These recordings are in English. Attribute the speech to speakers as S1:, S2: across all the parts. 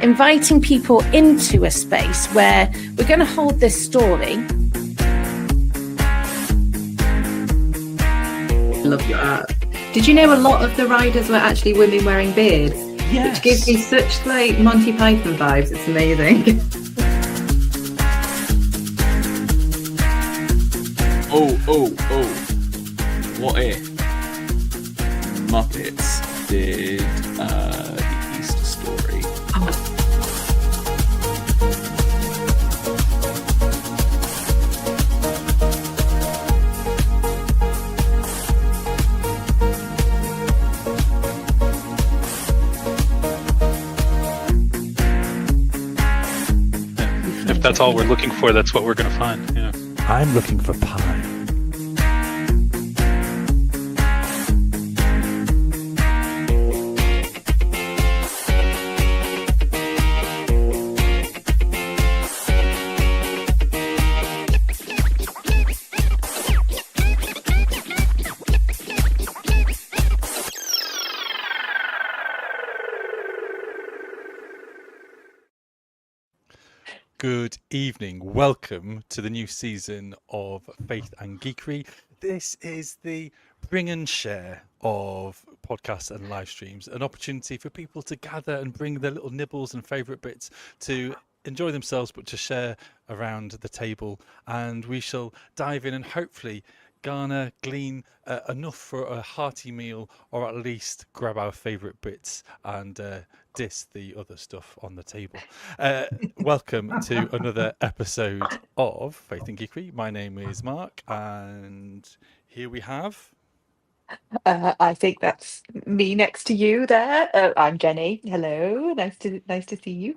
S1: inviting people into a space where we're going to hold this story.
S2: Love your art. Did you know a lot of the riders were actually women wearing beards?
S1: Yes.
S2: Which gives me such like Monty Python vibes. It's amazing.
S3: Oh. What if Muppets did the Easter story?
S4: If that's all we're looking for, that's what we're going to find. Yeah.
S5: I'm looking for pie. Good evening. Welcome to the new season of Faith and Geekery. This is the bring and share of podcasts and live streams, an opportunity for people to gather and bring their little nibbles and favourite bits to enjoy themselves, but to share around the table. And we shall dive in and hopefully glean enough for a hearty meal, or at least grab our favourite bits and diss the other stuff on the table. Welcome to another episode of Faith and Geekery. My name is Mark, and here we have...
S6: I think that's me next to you there. I'm Jenny. Hello, nice to see you.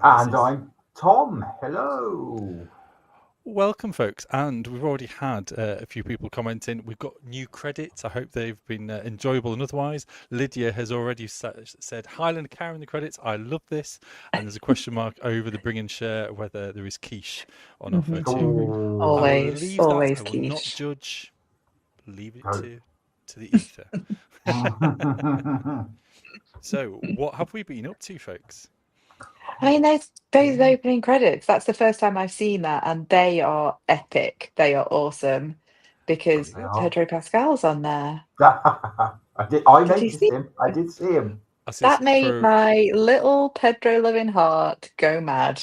S7: And I'm Tom. Hello.
S5: Welcome, folks. And we've already had a few people commenting. We've got new credits. I hope they've been enjoyable and otherwise. Lydia has already said, Highland cow in the credits. I love this. And there's a question mark over the bring and share whether there is quiche on offer too.
S6: Always
S5: I will
S6: quiche.
S5: not judge. Leave it to the ether. So, what have we been up to, folks?
S6: I mean, those opening credits. That's the first time I've seen that, and they are epic. They are awesome because Pedro Pascal's on there.
S7: I
S6: Did
S7: noticed
S6: you
S7: him. I did see him.
S6: That made my little Pedro loving heart go mad.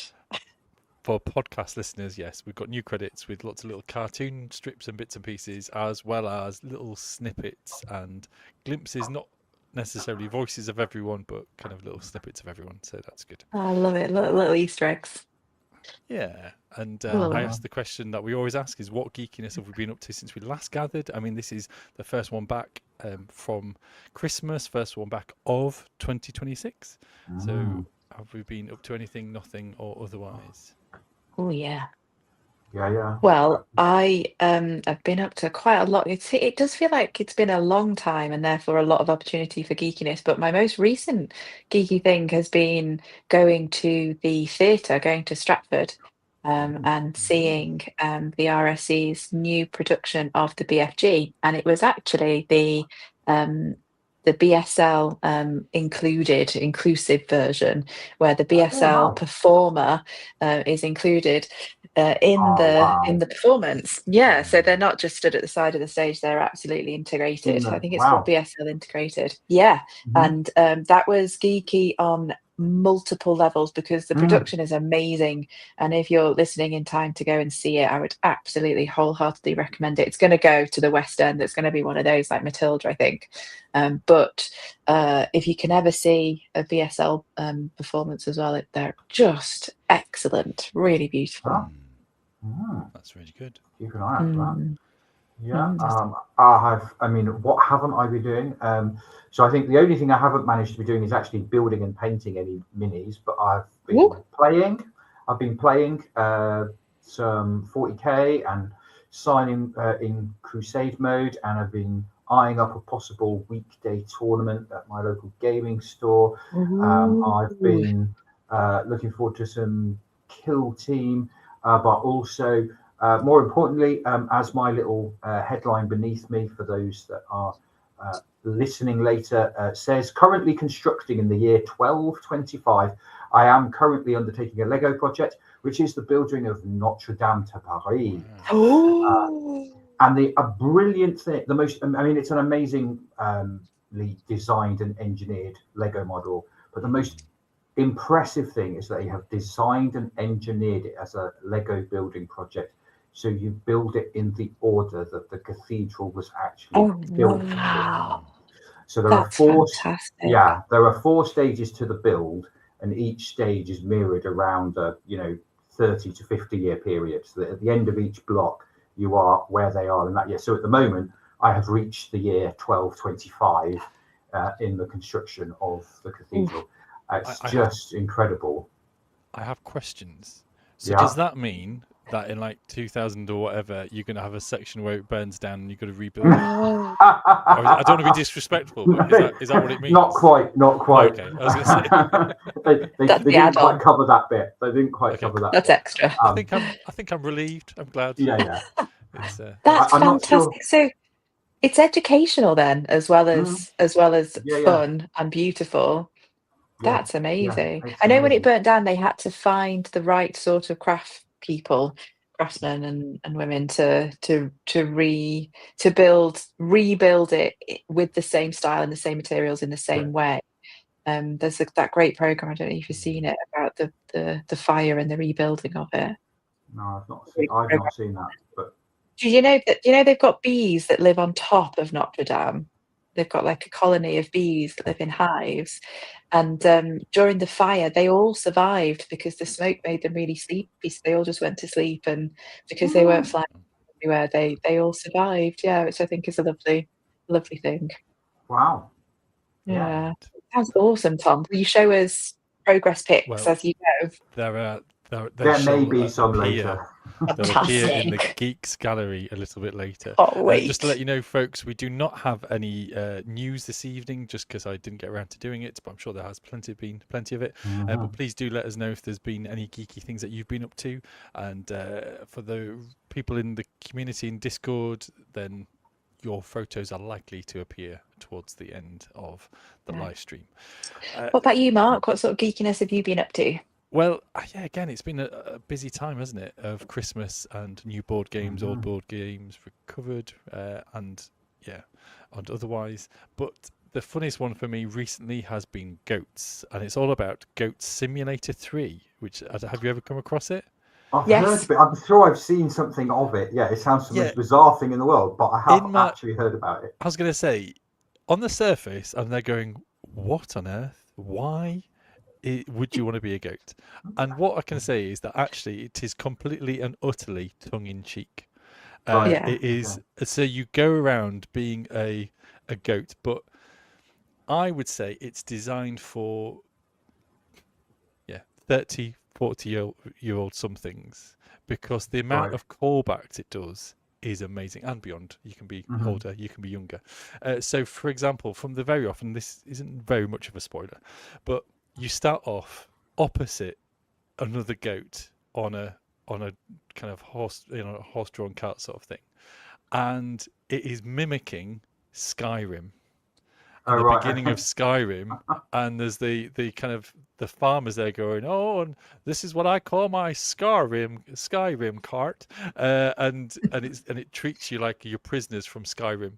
S5: For podcast listeners, yes, we've got new credits with lots of little cartoon strips and bits and pieces, as well as little snippets and glimpses, not necessarily voices of everyone, but kind of little snippets of everyone. So that's good.
S6: I love it. Little Easter eggs.
S5: Yeah, and I asked the question that we always ask is, what geekiness have we been up to since we last gathered? I mean, this is the first one back from Christmas, first one back of 2026. So have we been up to anything, nothing, or otherwise?
S6: Oh, yeah.
S7: Yeah.
S6: Well, I have been up to quite a lot. It does feel like it's been a long time and therefore a lot of opportunity for geekiness. But my most recent geeky thing has been going to the theatre, going to Stratford, and seeing the RSC's new production of the BFG. And it was actually the BSL inclusive version, where the BSL performer is included in the performance. Yeah, so they're not just stood at the side of the stage; they're absolutely integrated. I think it's called BSL integrated. Yeah, and that was geeky on multiple levels because the production is amazing. And if you're listening in time to go and see it, I would absolutely wholeheartedly recommend it. It's going to go to the West End. It's going to be one of those like Matilda, I think. But if you can ever see a BSL performance as well, they're just excellent, really beautiful.
S5: That's really good.
S7: Keep an eye out for that. Yeah, what haven't I been doing? So I think the only thing I haven't managed to be doing is actually building and painting any minis, but I've been playing. I've been playing some 40k and signing in Crusade mode, and I've been eyeing up a possible weekday tournament at my local gaming store. I've been looking forward to some kill team, but also more importantly, as my little headline beneath me for those that are listening later, says, currently constructing in the year 1225. I am currently undertaking a Lego project, which is the building of Notre Dame de Paris. And a brilliant thing, it's an amazingly designed and engineered Lego model, but the most impressive thing is that they have designed and engineered it as a Lego building project. So you build it in the order that the cathedral was actually built.
S6: Wow.
S7: So there
S6: That's fantastic.
S7: there are 4 stages to the build, and each stage is mirrored around a 30 to 50 year period. So that at the end of each block, you are where they are in that year. So at the moment, I have reached the year 1225 in the construction of the cathedral. It's just incredible.
S5: I have questions. So does that mean that in like 2000 or whatever, you're going to have a section where it burns down and you've got to rebuild it? I don't want to be disrespectful, but is that what it means?
S7: Not quite.
S5: Okay, I was going to say.
S7: they didn't quite cover that bit. They didn't quite cover that.
S6: That's
S7: bit.
S6: extra.
S5: I think I'm relieved. I'm glad.
S7: Yeah.
S6: That's fantastic. So it's educational then, as well as fun and beautiful. That's amazing. I know when it burnt down, they had to find the right sort of craftsmen and women to rebuild it with the same style and the same materials in the same way. There's that great program. I don't know if you've seen it about the fire and the rebuilding of it.
S7: No, I've not seen that. But
S6: do you know they've got bees that live on top of Notre Dame? They've got like a colony of bees that live in hives, and during the fire, they all survived because the smoke made them really sleepy. So they all just went to sleep, and because they weren't flying everywhere, they all survived. Yeah, which I think is a lovely thing.
S7: Wow.
S6: Yeah, that's awesome, Tom. Will you show us progress pics as you go?
S7: There may be some later.
S5: They'll appear in the Geeks Gallery a little bit later. Just to let you know, folks, we do not have any news this evening, just because I didn't get around to doing it, but I'm sure there has plenty of it. But please do let us know if there's been any geeky things that you've been up to. And for the people in the community in Discord, then your photos are likely to appear towards the end of the live stream.
S6: What about you, Mark? What sort of geekiness have you been up to?
S5: Well, again, it's been a busy time, hasn't it, of Christmas and new board games, old board games recovered, and otherwise. But the funniest one for me recently has been Goats, and it's all about Goat Simulator 3, which, have you ever come across it?
S7: I've heard of it. I'm sure I've seen something of it. Yeah, it sounds the most bizarre thing in the world, but I haven't actually heard about it.
S5: I was going to say, on the surface, and they're going, what on earth? Why would you want to be a goat? And what I can say is that actually it is completely and utterly tongue-in-cheek. It is. So you go around being a goat, but I would say it's designed for 30, 40-year-old somethings, because the amount of callbacks it does is amazing, and beyond. You can be older, you can be younger. So for example, from the very often, this isn't very much of a spoiler, but you start off opposite another goat on a kind of horse-drawn cart sort of thing, and it is mimicking Skyrim. At the beginning of Skyrim, and there's the kind of the farmers there going, and this is what I call my Skyrim cart, and it treats you like you're prisoners from Skyrim,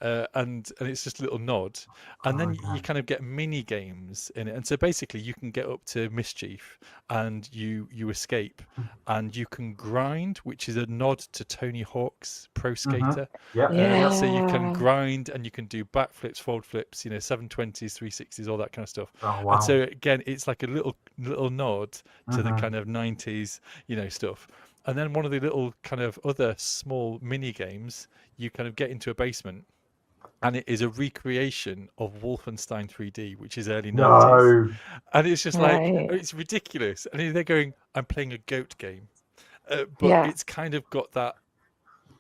S5: and it's just a little nod, and then you kind of get mini games in it, and so basically you can get up to mischief, and you escape, and you can grind, which is a nod to Tony Hawk's Pro Skater. So you can grind, and you can do backflips, forward flips, 720s, 360s, all that kind of stuff. And so again, it's like a little nod to the kind of 90s, stuff. And then one of the little kind of other small mini games, you kind of get into a basement, and it is a recreation of Wolfenstein 3D, which is early 90s. And it's just like, it's ridiculous. And they're going, I'm playing a goat game. But it's kind of got that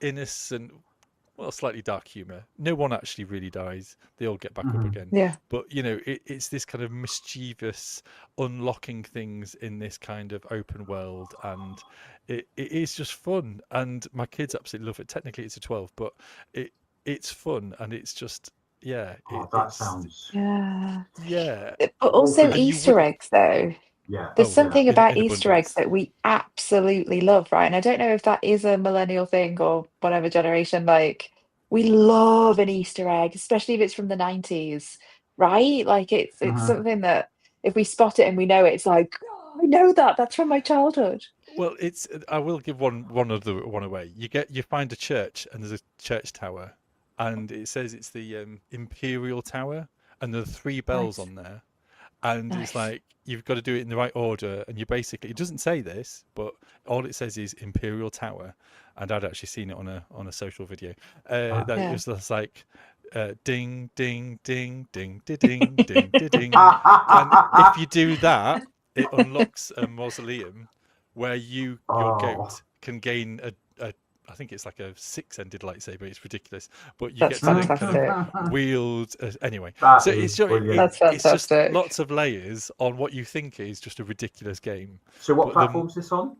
S5: innocent, slightly dark humor. No one actually really dies. They all get back up again. But, it's this kind of mischievous unlocking things in this kind of open world. And it is just fun. And my kids absolutely love it. Technically, it's a 12, but it's fun. And it's Yeah.
S7: Oh, that sounds.
S6: Yeah.
S5: Yeah.
S6: But
S7: Also,
S6: also
S5: And you
S6: Easter
S5: wouldn't.
S6: eggs, though.
S7: Yeah.
S6: There's
S5: Oh yeah,
S6: something about
S5: in
S6: Easter eggs
S5: abundance.
S6: that we absolutely love, right? And I don't know if that is a millennial thing or whatever generation. Like, we love an Easter egg, especially if it's from the 90s, right? Like, it's
S7: Mhm.
S6: something that if we spot it and we know it, it's like, oh, I know that. That's from my childhood.
S5: Well, it's. I will give one other one away. You find a church and there's a church tower, and it says it's the Imperial Tower, and there are 3 bells
S6: Nice,
S5: on there, and it's
S6: nice.
S5: like you've got to do it in the right order, and you basically it doesn't say this, but all it says is Imperial Tower, and I'd actually seen it on a social video. That it
S6: Yeah.
S5: was just like ding ding ding ding ding ding ding ding, and if you do that, it unlocks a mausoleum where your
S7: Oh.
S5: goat can gain a I think it's like a 6-ended lightsaber. It's ridiculous, but you
S6: That's
S5: get to then kind
S6: fantastic.
S5: of wield. Anyway,
S7: That
S5: so
S7: is
S5: it's just,
S7: brilliant.
S6: That's
S5: it's just
S6: fantastic.
S5: lots of layers on what you think is just a ridiculous game.
S7: So what
S5: But
S7: platform is this on?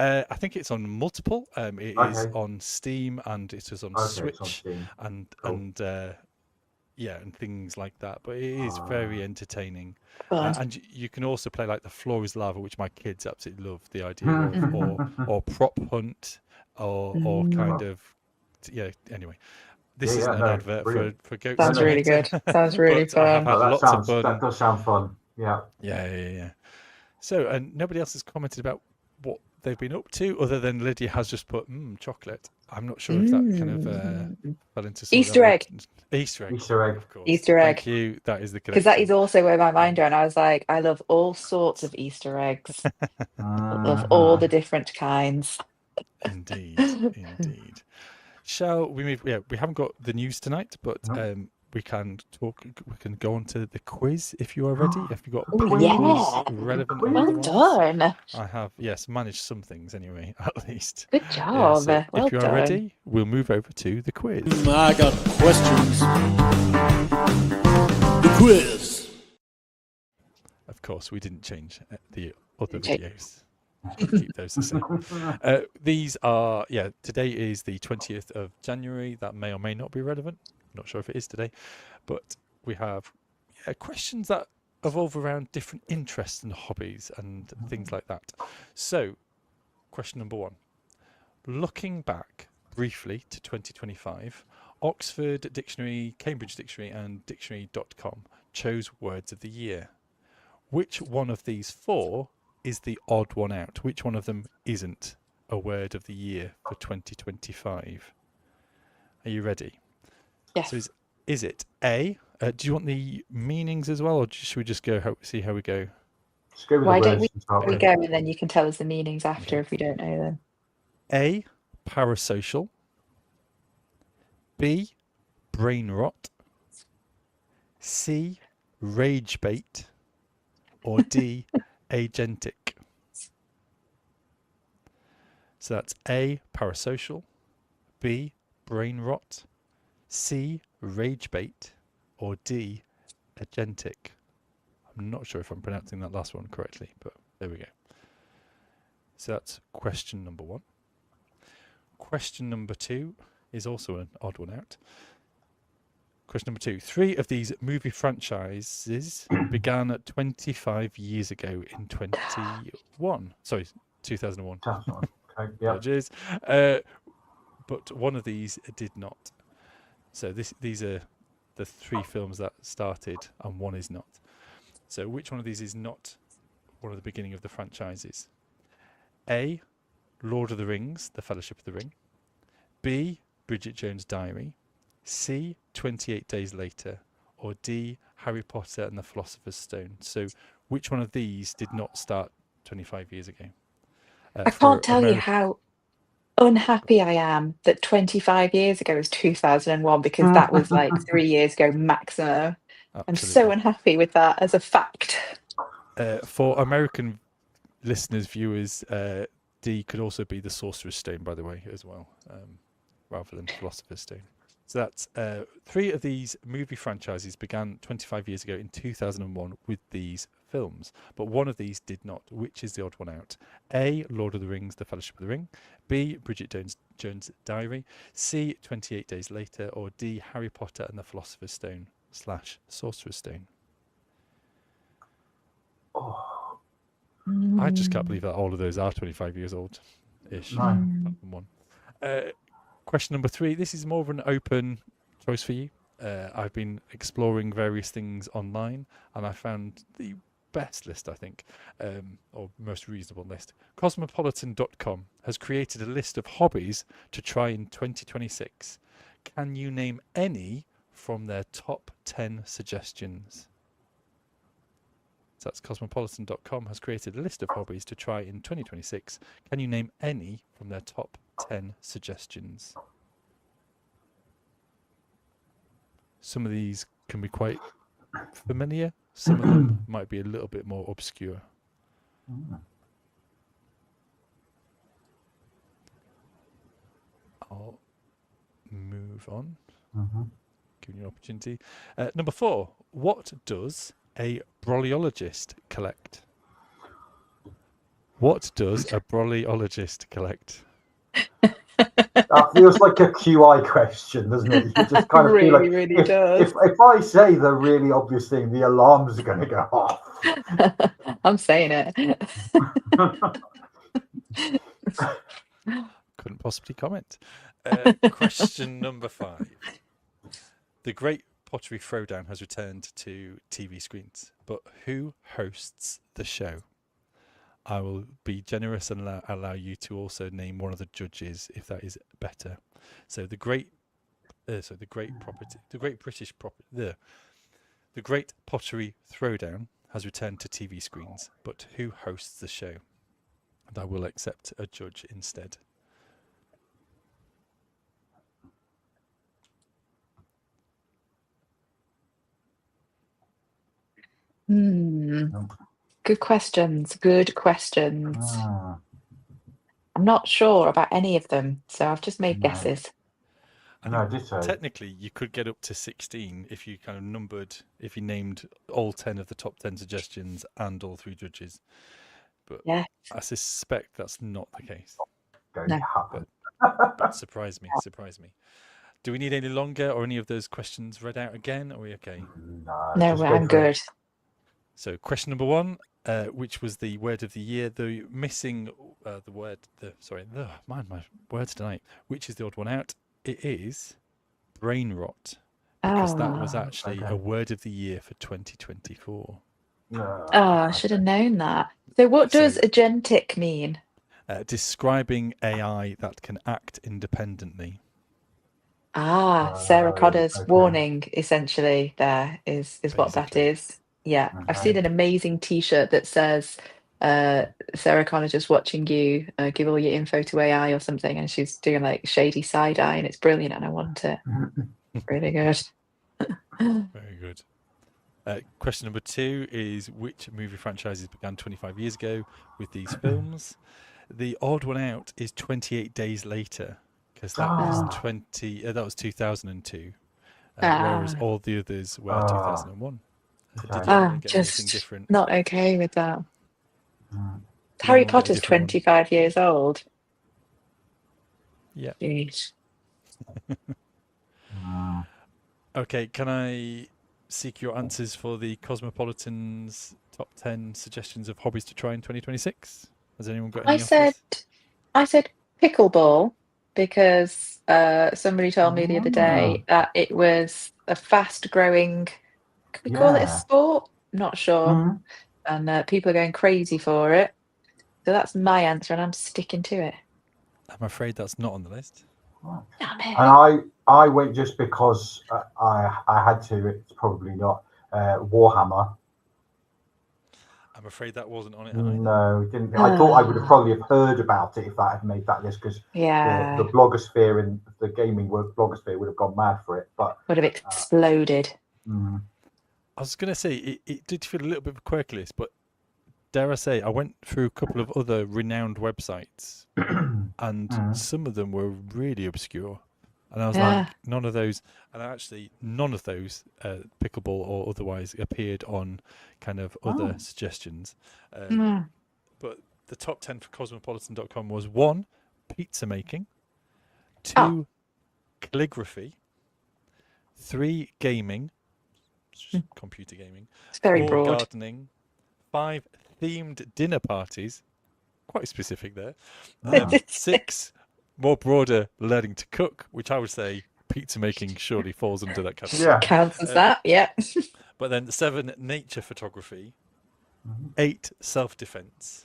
S5: I think it's on multiple. It is
S7: Okay.
S5: on Steam and it is on
S7: Okay, it's on
S5: Switch
S7: Steam.
S5: and
S7: Cool.
S5: and things like that. But it is very entertaining.
S6: Fun.
S5: And you can also play like the Floor is Lava, which my kids absolutely love the idea of, or Prop Hunt, or kind of, Anyway, this isn't an
S7: no,
S5: advert
S7: brilliant.
S5: for goats.
S6: Sounds really good. Sounds really
S5: But I have
S6: fun.
S5: had
S7: Oh,
S5: lots of fun.
S7: that does sound fun. Yeah.
S5: Yeah. So, and nobody else has commented about what they've been up to, other than Lydia has just put chocolate. I'm not sure if that kind of fell into some
S6: Easter egg.
S5: Easter egg.
S7: Easter egg.
S5: Of course.
S6: Easter egg.
S5: Thank you. That is the
S6: Because that
S5: connection.
S6: is also where my mind went. I was like, I love all sorts of Easter eggs. I love all the different kinds.
S5: Indeed. Shall we move? Yeah, we haven't got the news tonight, but we can talk. We can go on to the quiz if you are ready. If you've got
S6: Yeah.
S5: relevant.
S6: Well done.
S5: I have, managed some things anyway, at least.
S6: Good job.
S5: So
S6: Well
S5: if you are
S6: done.
S5: ready, we'll move over to the quiz.
S8: I got questions. The quiz.
S5: Of course, we didn't change the other videos. Keep those the same. These are, today is the 20th of January. That may or may not be relevant. Not sure if it is today. But we have questions that evolve around different interests and hobbies and things like that. So, question number 1. Looking back briefly to 2025, Oxford Dictionary, Cambridge Dictionary and Dictionary.com chose words of the year. Which one of these 4 is the odd one out? Which one of them isn't a word of the year for 2025? Are you ready?
S6: Yes.
S5: So is it A? Do you want the meanings as well, or should we just see how we go?
S7: Let's go with
S6: Why
S7: the
S6: don't
S7: words to start
S6: we
S7: with.
S6: go and then you can tell us the meanings after if we don't know them.
S5: A, parasocial. B, brain rot. C, rage bait. Or D, agentic. So that's A, parasocial. B, brain rot. C, rage bait. Or D, agentic. I'm not sure if I'm pronouncing that last one correctly, but there we go. So that's question number 1. Question number 2 is also an odd one out. Question number 2. 3 of these movie franchises began 25 years ago in 2001. Sorry, 2001.
S7: Okay, yeah.
S5: Apologies. But one of these did not. So these are the 3 films that started and one is not. So which one of these is not one of the beginning of the franchises? A, Lord of the Rings, The Fellowship of the Ring. B, Bridget Jones' Diary. C, 28 Days Later. Or D, Harry Potter and the Philosopher's Stone. So which one of these did not start 25 years ago?
S6: I can't tell you how unhappy I am that 25 years ago is 2001 because that was like 3 years ago maximum. I'm so unhappy with that as a fact.
S5: For American listeners, viewers, D could also be the Sorcerer's Stone, by the way, as well, rather than Philosopher's Stone. So that's 3 of these movie franchises began 25 years ago in 2001 with these films, but one of these did not. Which is the odd one out? A. Lord of the Rings, The Fellowship of the Ring. B. Bridget Jones' Diary. C. 28 Days Later. Or D. Harry Potter and the Philosopher's Stone / Sorcerer's Stone.
S7: Oh,
S5: I just can't believe that all of those are 25 years old-ish.
S7: no.
S5: Apart from one. Question number 3. This is more of an open choice for you. I've been exploring various things online, and I found the best list, I think, or most reasonable list. Cosmopolitan.com has created a list of hobbies to try in 2026. Can you name any from their top 10 suggestions? So that's Cosmopolitan.com has created a list of hobbies to try in 2026. Can you name any from their top 10 suggestions? Some of these can be quite familiar. Some of them might be a little bit more obscure. I'll move on. Give you an opportunity. Number 4. What does a bryologist collect? What does a bryologist collect?
S7: That feels like a QI question, doesn't it? You just kind of feel like
S6: really does.
S7: if I say the really obvious thing, the alarms are going to go off.
S6: I'm saying it.
S5: Couldn't possibly comment. Question number 5. The Great Pottery Throwdown has returned to TV screens, but who hosts the show? I will be generous and allow you to also name one of the judges if that is better. So the Great Pottery Throwdown has returned to TV screens, but who hosts the show? And I will accept a judge instead.
S6: Good questions. I'm not sure about any of them, so I've just made guesses.
S5: Technically, you could get up to 16 if you kind of if you named all 10 of the top 10 suggestions and all 3 judges. But
S6: yes.
S5: I suspect that's not the case.
S6: No.
S5: But surprise me. Do we need any longer or any of those questions read out again? Are we okay?
S6: No, I'm good.
S5: So question number 1, which was the word of the year, the missing my words tonight. Which is the odd one out? It is brain rot, because that was actually a word of the year for 2024.
S6: I should have known that. So what does agentic mean?
S5: Describing AI that can act independently.
S6: Sarah Connor's warning, essentially, there is what that is. Yeah, I've seen an amazing T-shirt that says Sarah Connor just watching you give all your info to AI or something, and she's doing like shady side eye, and it's brilliant, and I want it. Really good.
S5: Very good. Question number 2 is which movie franchises began 25 years ago with these films? The odd one out is 28 Days Later, because that was 2002, whereas all the others were 2001.
S6: Just different? Not okay with that. Harry Potter's 25 years old.
S5: Yeah.
S6: Jeez.
S5: Okay, can I seek your answers for the Cosmopolitan's top 10 suggestions of hobbies to try in 2026? Has anyone got any answers?
S6: I said pickleball because somebody told me the other day that it was a fast-growing. Can we call it a sport? Not sure. And people are going crazy for it. So that's my answer, and I'm sticking to it.
S5: I'm afraid that's not on the list.
S7: And I went just because I had to. It's probably not Warhammer.
S5: I'm afraid that wasn't on it.
S7: No, it didn't. I thought I would have probably have heard about it if that had made that list, because the blogosphere and the gaming blogosphere would have gone mad for it. But
S6: would have exploded.
S5: I was going to say it did feel a little bit of a quirky list, but dare I say, I went through a couple of other renowned websites, and some of them were really obscure. And I was
S6: Yeah.
S5: like, none of those, and actually none of those, pickleball or otherwise, appeared on kind of other suggestions. But the top 10 for cosmopolitan.com was 1, pizza making, 2, calligraphy, 3, gaming, computer gaming,
S6: It's very
S5: 4,
S6: broad.
S5: gardening, 5, themed dinner parties, quite specific there, 6, more broader, learning to cook, which I would say pizza making surely falls under that category.
S7: Yeah.
S6: Counts as that, yeah.
S5: But then 7, nature photography, 8, self-defense.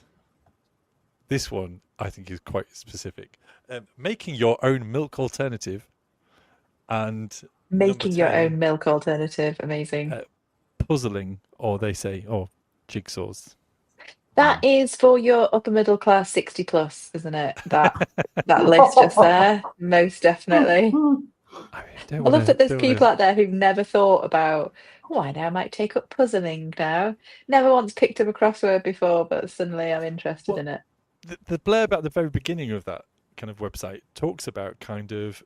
S5: This one I think is quite specific. Making your own milk alternative, and
S6: Making
S5: number
S6: your
S5: 10,
S6: own milk alternative, amazing.
S5: puzzling, or they say, jigsaws.
S6: That is for your upper middle class 60 plus, isn't it? That list just there, most definitely.
S5: I
S6: love that there's people out there who've never thought about, I now might take up puzzling now. Never once picked up a crossword before, but suddenly I'm interested in it.
S5: The blurb at the very beginning of that kind of website talks about kind of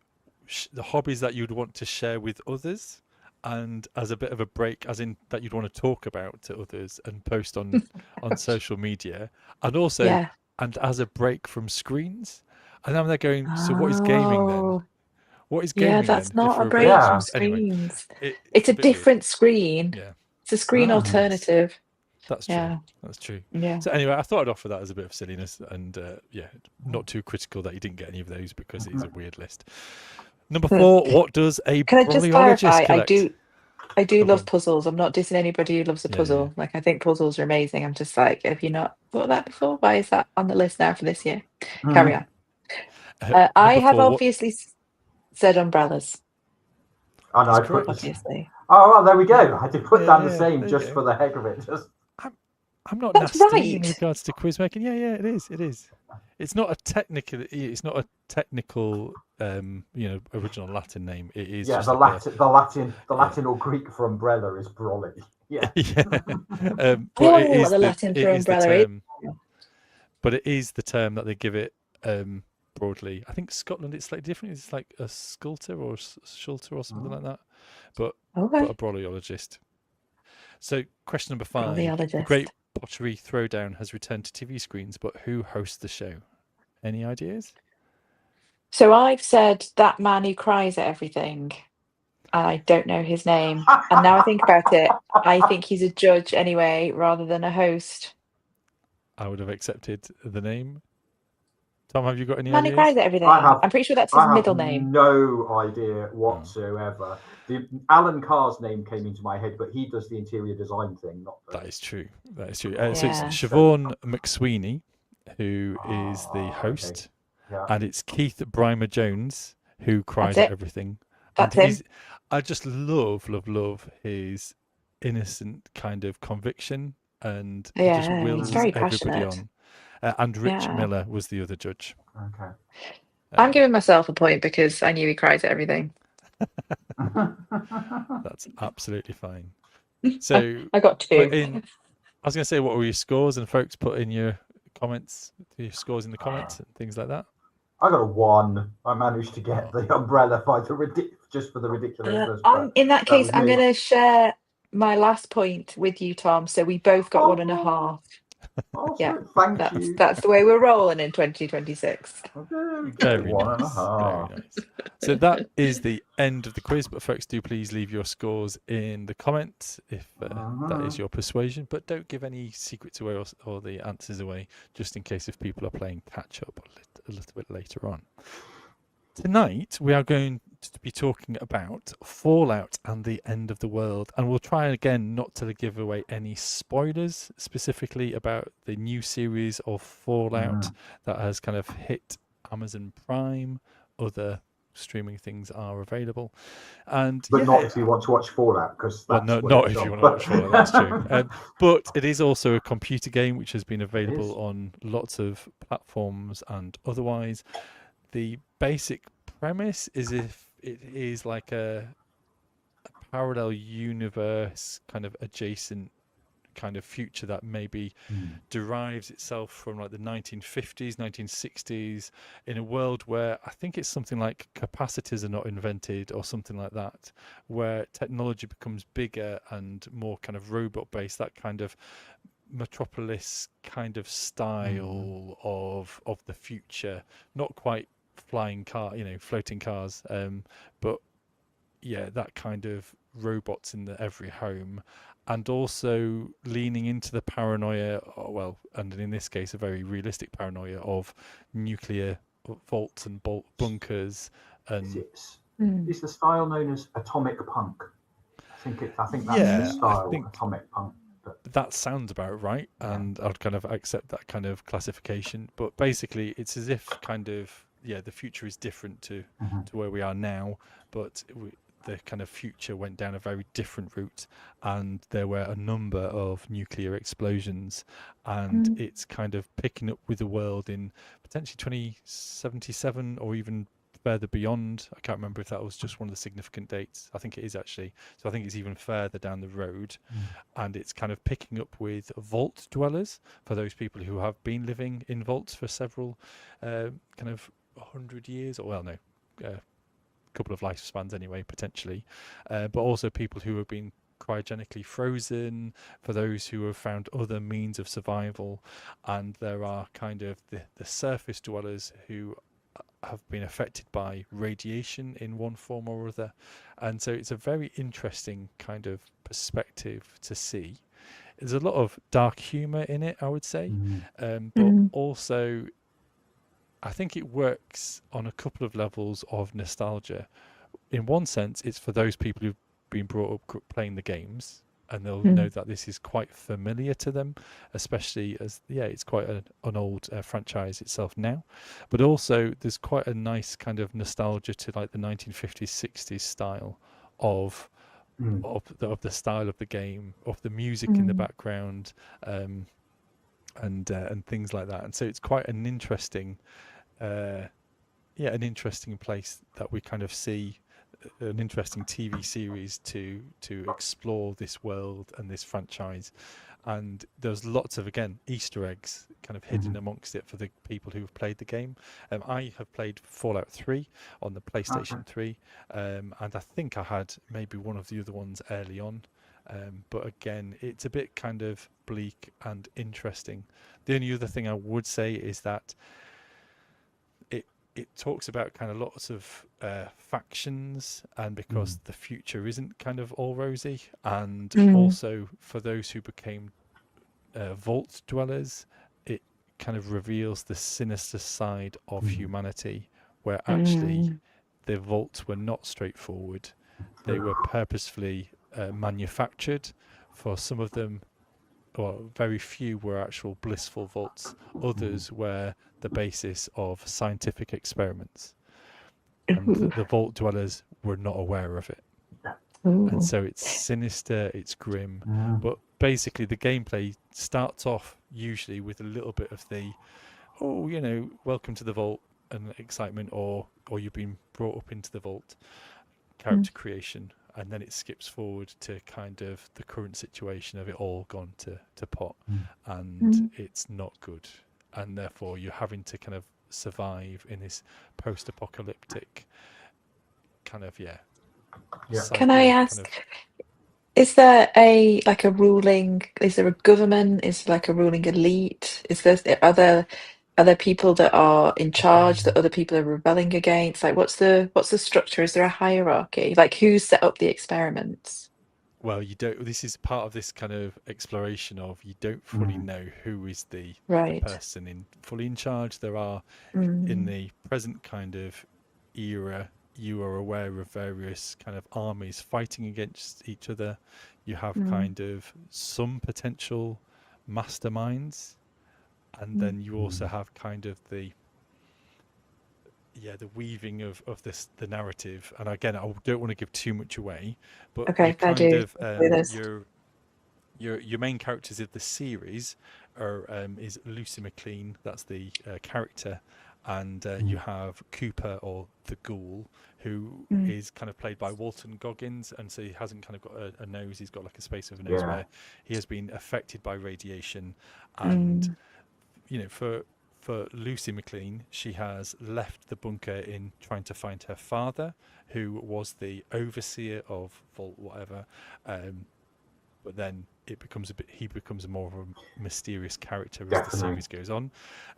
S5: the hobbies that you'd want to share with others, and as a bit of a break, as in that you'd want to talk about to others and post on social media, and also and as a break from screens. And I'm there going, so what is gaming then? What is gaming
S6: that's
S5: then?
S6: not a break from screens.
S5: Anyway,
S6: it's a different screen.
S5: Yeah,
S6: it's a screen alternative.
S5: That's true. That's true.
S6: Yeah.
S5: So anyway, I thought I'd offer that as a bit of silliness, and not too critical that you didn't get any of those, because it is a weird list. Number 4, what does a
S6: Can I just clarify?
S5: collect?
S6: I do love puzzles. I'm not dissing anybody who loves a puzzle.
S5: Yeah.
S6: Like, I think puzzles are amazing. I'm just like, have you not thought of that before? Why is that on the list now for this year? Carry on. I have obviously said umbrellas.
S7: Oh, no,
S6: obviously.
S7: Oh, well, there we go. I did put down the same just for the heck of it.
S5: I'm not nasty in regards to quiz making. Yeah, it is. It is. It's not a technical. It's not a technical. Original Latin name. It is.
S7: Yeah,
S5: just
S7: the Latin or Greek for umbrella is brolly. Yeah.
S5: But it is
S6: the Latin for umbrella
S5: is. But it is the term that they give it broadly. I think Scotland it's slightly different. It's like a sculptor or schulter or something like that. But a brawlyologist. So question number 5. The Great Pottery Throwdown has returned to TV screens, but who hosts the show? Any ideas?
S6: So I've said that man who cries at everything. I don't know his name. And now I think about it, I think he's a judge anyway, rather than a host.
S5: I would have accepted the name. Tom, have you got any
S6: Man
S5: ideas?
S6: who cries at everything. I'm pretty sure that's his middle name.
S7: No idea whatsoever. Alan Carr's name came into my head, but he does the interior design thing.
S5: That is true. So it's Siobhan McSweeney, who is the host, and it's Keith Brymer Jones who cries at everything.
S6: That's him.
S5: I just love his innocent kind of conviction, and he just wills everybody on. And Rich Miller was the other judge.
S7: Okay.
S6: I'm giving myself a point because I knew he cries at everything.
S5: That's absolutely fine. So
S6: I got 2.
S5: I was going to say, what were your scores? And folks, put in your comments, your scores in the comments and things like that.
S7: I got a 1. I managed to get the umbrella by just for the ridiculousness.
S6: In that case, I'm going to share my last point with you, Tom. So we both got 1.5.
S7: Awesome. Thank you.
S6: That's the way we're rolling in 2026.
S5: Very nice. So that is the end of the quiz, but folks, do please leave your scores in the comments if that is your persuasion, but don't give any secrets away or the answers away, just in case if people are playing catch up a little bit later on. Tonight we are going to be talking about Fallout and the end of the world, and we'll try again not to give away any spoilers specifically about the new series of Fallout that has kind of hit Amazon Prime. Other streaming things are available, but
S7: not if you want to watch Fallout, because
S5: not if you want to watch Fallout. That's true. But it is also a computer game which has been available on lots of platforms and otherwise. The basic premise is if it is like a parallel universe kind of adjacent kind of future that maybe derives itself from like the 1950s, 1960s, in a world where I think it's something like capacitors are not invented or something like that, where technology becomes bigger and more kind of robot based, that kind of metropolis kind of style of the future, not quite flying car, floating cars, but yeah, that kind of robots in every home, and also leaning into the paranoia, and in this case, a very realistic paranoia of nuclear vaults and bunkers. And
S7: Is the style known as atomic punk? I think that's
S5: yeah,
S7: the style,
S5: I think
S7: atomic punk.
S5: that sounds about right, and I'd kind of accept that kind of classification. But basically, it's as if kind of the future is different to where we are now, but the kind of future went down a very different route, and there were a number of nuclear explosions, and it's kind of picking up with the world in potentially 2077 or even further beyond. I can't remember if that was just one of the significant dates. I think it is actually. So I think it's even further down the road, and it's kind of picking up with vault dwellers, for those people who have been living in vaults for several kind of 100 years, or couple of lifespans anyway, potentially, but also people who have been cryogenically frozen, for those who have found other means of survival, and there are kind of the surface dwellers who have been affected by radiation in one form or other. And so it's a very interesting kind of perspective to see. There's a lot of dark humor in it, I would say, but also I think it works on a couple of levels of nostalgia. In one sense, it's for those people who've been brought up playing the games, and they'll know that this is quite familiar to them, especially as it's quite an old franchise itself now. But also there's quite a nice kind of nostalgia to like the 1950s, 60s style of the style of the game, of the music in the background, and things like that. And so it's quite an interesting place that we kind of see, an interesting TV series to explore this world and this franchise. And there's lots of, again, Easter eggs kind of hidden amongst it for the people who have played the game. I have played Fallout 3 on the PlayStation 3, and I think I had maybe one of the other ones early on. But again, it's a bit kind of bleak and interesting. The only other thing I would say is that it talks about kind of lots of factions, and because the future isn't kind of all rosy, and also for those who became vault dwellers, it kind of reveals the sinister side of humanity, where actually the vaults were not straightforward. They were purposefully manufactured. For some of them, or very few, were actual blissful vaults. Others were the basis of scientific experiments, and the vault dwellers were not aware of it. And so it's sinister, it's grim, but basically the gameplay starts off usually with a little bit of the welcome to the vault and excitement, or you've been brought up into the vault character creation, and then it skips forward to kind of the current situation of it all gone to pot, and it's not good, and therefore you're having to kind of survive in this post-apocalyptic kind of
S6: Can I ask, is there a ruling, is there a government, is there like a ruling elite, are there people that are in charge that other people are rebelling against? Like what's the structure? Is there a hierarchy? Like who's set up the experiments?
S5: Well, you don't. This is part of this kind of exploration of, you don't fully know who is the person fully in charge. There are in the present kind of era, you are aware of various kind of armies fighting against each other. You have kind of some potential masterminds, and then you also have kind of the weaving of the narrative. And again, I don't want to give too much away, but your main characters of the series is Lucy McLean, that's the character, and you have Cooper, or the Ghoul, who is kind of played by Walton Goggins, and so he hasn't kind of got a nose, he's got like a space of a nose where he has been affected by radiation. And for Lucy McLean, she has left the bunker in trying to find her father, who was the overseer of Vault whatever, but then he becomes more of a mysterious character as the series goes on.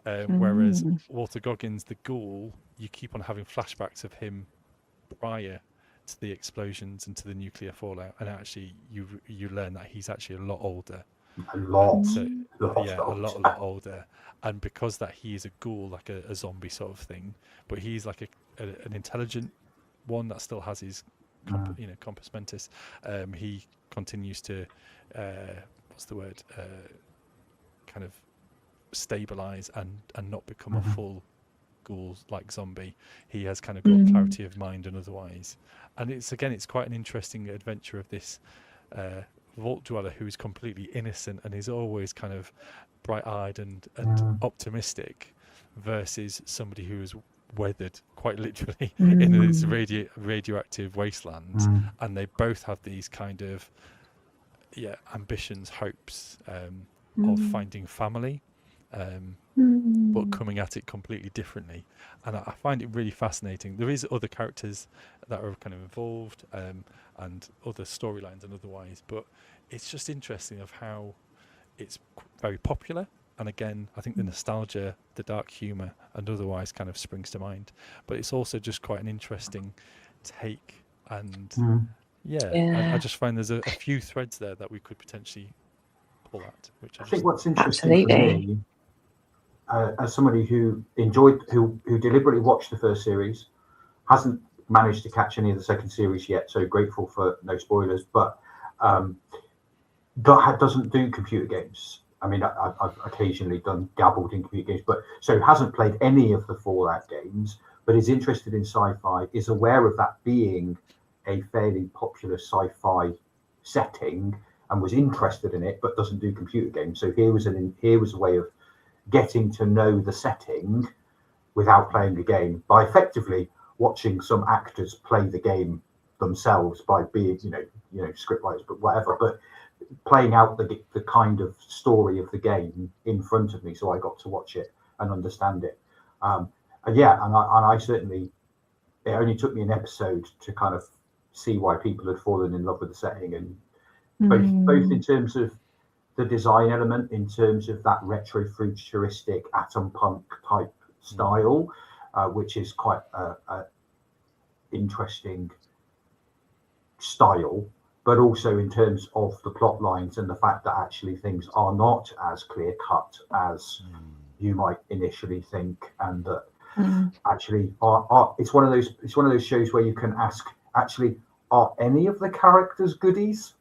S5: Whereas Walter Goggins, the ghoul, you keep on having flashbacks of him prior to the explosions and to the nuclear fallout, and actually you learn that he's actually a lot older.
S7: A lot
S5: older. And because that he is a ghoul, like a zombie sort of thing, but he's like an intelligent one that still has his compass mentis. He continues to kind of stabilize and not become a full ghoul like zombie. He has kind of got clarity of mind and otherwise, and it's quite an interesting adventure of this vault dweller who is completely innocent and is always kind of bright-eyed and optimistic, versus somebody who is weathered quite literally in this radioactive wasteland. And they both have these kind of ambitions, hopes of finding family, but coming at it completely differently. And I find it really fascinating. There is other characters that are kind of involved, and other storylines and otherwise, but it's just interesting of how it's very popular. And again, I think the nostalgia, the dark humour and otherwise kind of springs to mind, but it's also just quite an interesting take. And I just find there's a few threads there that we could potentially pull at, which I think
S7: what's interesting for me, as somebody who deliberately watched the first series, hasn't managed to catch any of the second series yet, so grateful for no spoilers, but doesn't do computer games. I mean, I've occasionally dabbled in computer games, but so hasn't played any of the Fallout games, but is interested in sci-fi, is aware of that being a fairly popular sci-fi setting, and was interested in it, but doesn't do computer games. So here was a way of getting to know the setting without playing the game, by effectively watching some actors play the game themselves, by being script writers, but whatever, but playing out the kind of story of the game in front of me, so I got to watch it and understand it. And I certainly, it only took me an episode to kind of see why people had fallen in love with the setting, and both in terms of the design element, in terms of that retro futuristic atom punk type style, which is quite a interesting style, but also in terms of the plot lines and the fact that actually things are not as clear cut as you might initially think, and that actually it's one of those shows where you can ask, actually, are any of the characters goodies?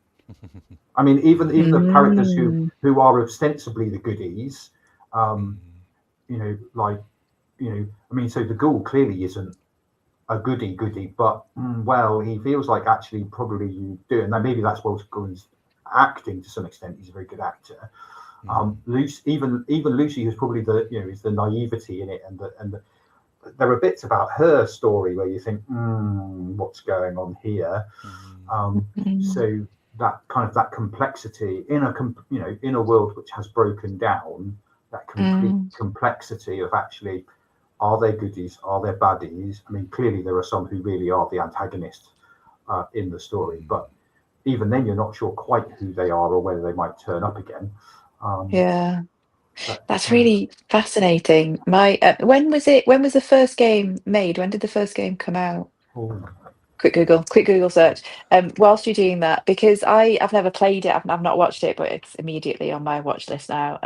S7: I mean, even the characters who are ostensibly the goodies, I mean, so the ghoul clearly isn't a goody, but he feels like actually probably you do, and maybe that's Walter Goggins acting to some extent. He's a very good actor. Lucy, even Lucy, who's probably is the naivety in it, and there are bits about her story where you think, what's going on here? So that kind of that complexity in a world which has broken down, that complete complexity of actually, are they goodies? Are they baddies? I mean, clearly there are some who really are the antagonist in the story, but even then you're not sure quite who they are or whether they might turn up again.
S6: That's really fascinating. When was the first game made? When did the first game come out? Quick Google search. Whilst you're doing that, because I've never played it, I've not watched it, but it's immediately on my watch list now.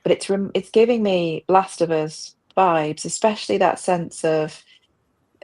S6: But it's giving me Last of Us vibes, especially that sense of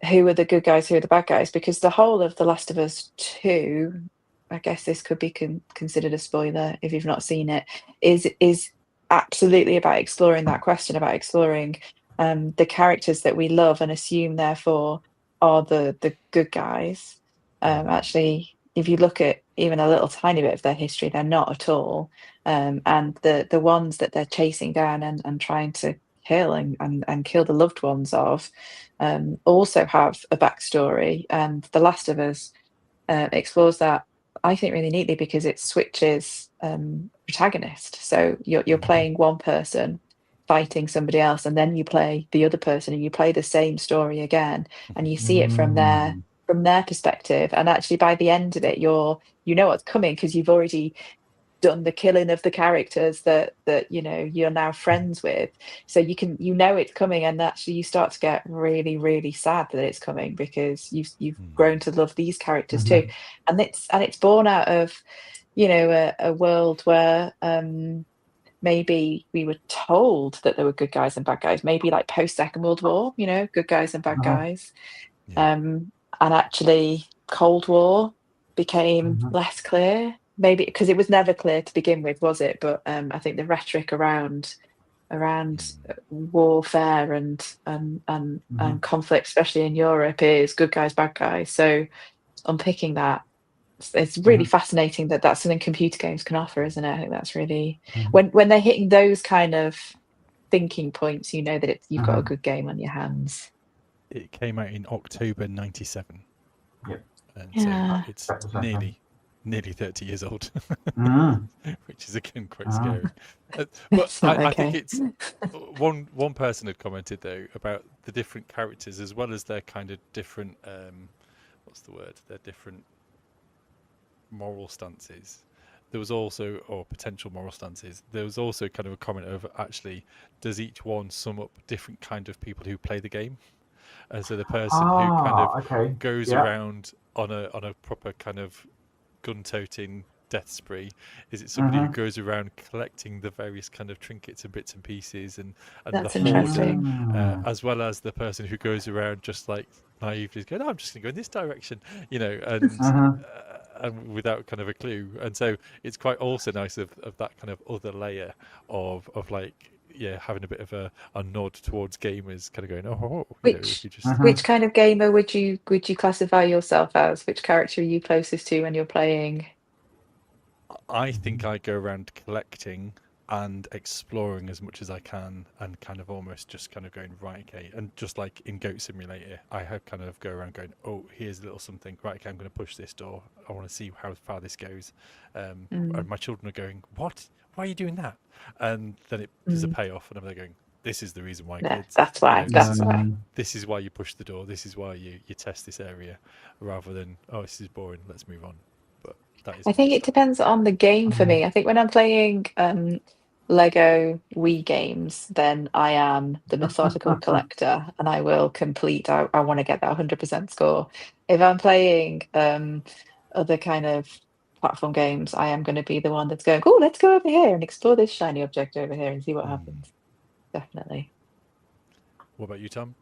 S6: who are the good guys, who are the bad guys, because the whole of The Last of Us 2, I guess this could be considered a spoiler if you've not seen it, is absolutely about exploring that question, about exploring the characters that we love and assume therefore are the good guys. Actually, if you look at even a little tiny bit of their history, they're not at all. And the ones that they're chasing down and trying to kill and kill the loved ones of, also have a backstory, and The Last of Us explores that, I think, really neatly, because it switches protagonist. So you're playing one person fighting somebody else, and then you play the other person, and you play the same story again, and you see it from their perspective. And actually, by the end of it, you know what's coming, because you've already done the killing of the characters that you're now friends with, so you know it's coming, and actually you start to get really, really sad that it's coming, because you've grown to love these characters too. And it's born out of a world where maybe we were told that there were good guys and bad guys, maybe like post Second World War, good guys and bad guys. And actually Cold War became less clear, maybe because it was never clear to begin with, was it? But I think the rhetoric around warfare and conflict, especially in Europe, is good guys, bad guys. So unpicking that, it's really fascinating that that's something computer games can offer, isn't it? I think that's really when they're hitting those kind of thinking points, that you've got a good game on your hands.
S5: It came out in October '97.
S7: Yep.
S5: And
S6: Yeah.
S5: so it's nearly 30 years old, which is again quite scary. But I think it's one person had commented though about the different characters, as well as their kind of different their different moral stances. There was also, or potential moral stances, there was also kind of a comment over, actually, does each one sum up different kind of people who play the game? And so the person who kind of goes around on a proper kind of gun-toting death spree, is it somebody who goes around collecting the various kind of trinkets and bits and pieces and
S6: That's
S5: the hoarder, as well as the person who goes around just like naively going, I'm just going to go in this direction, and without kind of a clue. And so it's quite also nice of that kind of other layer of like, having a bit of a nod towards gamers, kind of going,
S6: which kind of gamer would you classify yourself as? Which character are you closest to when you're playing?
S5: I think I go around collecting and exploring as much as I can, and kind of almost just kind of going, right, okay, and just like in Goat Simulator, I have kind of go around going, oh, here's a little something, right, okay, I'm going to push this door, I want to see how far this goes, and my children are going, what? Why are you doing that? And then there's a payoff, and I'm there going, this is the reason why, kids.
S6: That's why.
S5: This is why you push the door. This is why you test this area, rather than, oh, this is boring, let's move on. But that is.
S6: I think it depends on the game for me. I think when I'm playing Lego Wii games, then I am the methodical collector, and I will complete. I want to get that 100% score. If I'm playing other kind of platform games, I am going to be the one that's going, oh, let's go over here and explore this shiny object over here and see what happens. Definitely.
S5: What about you, Tom?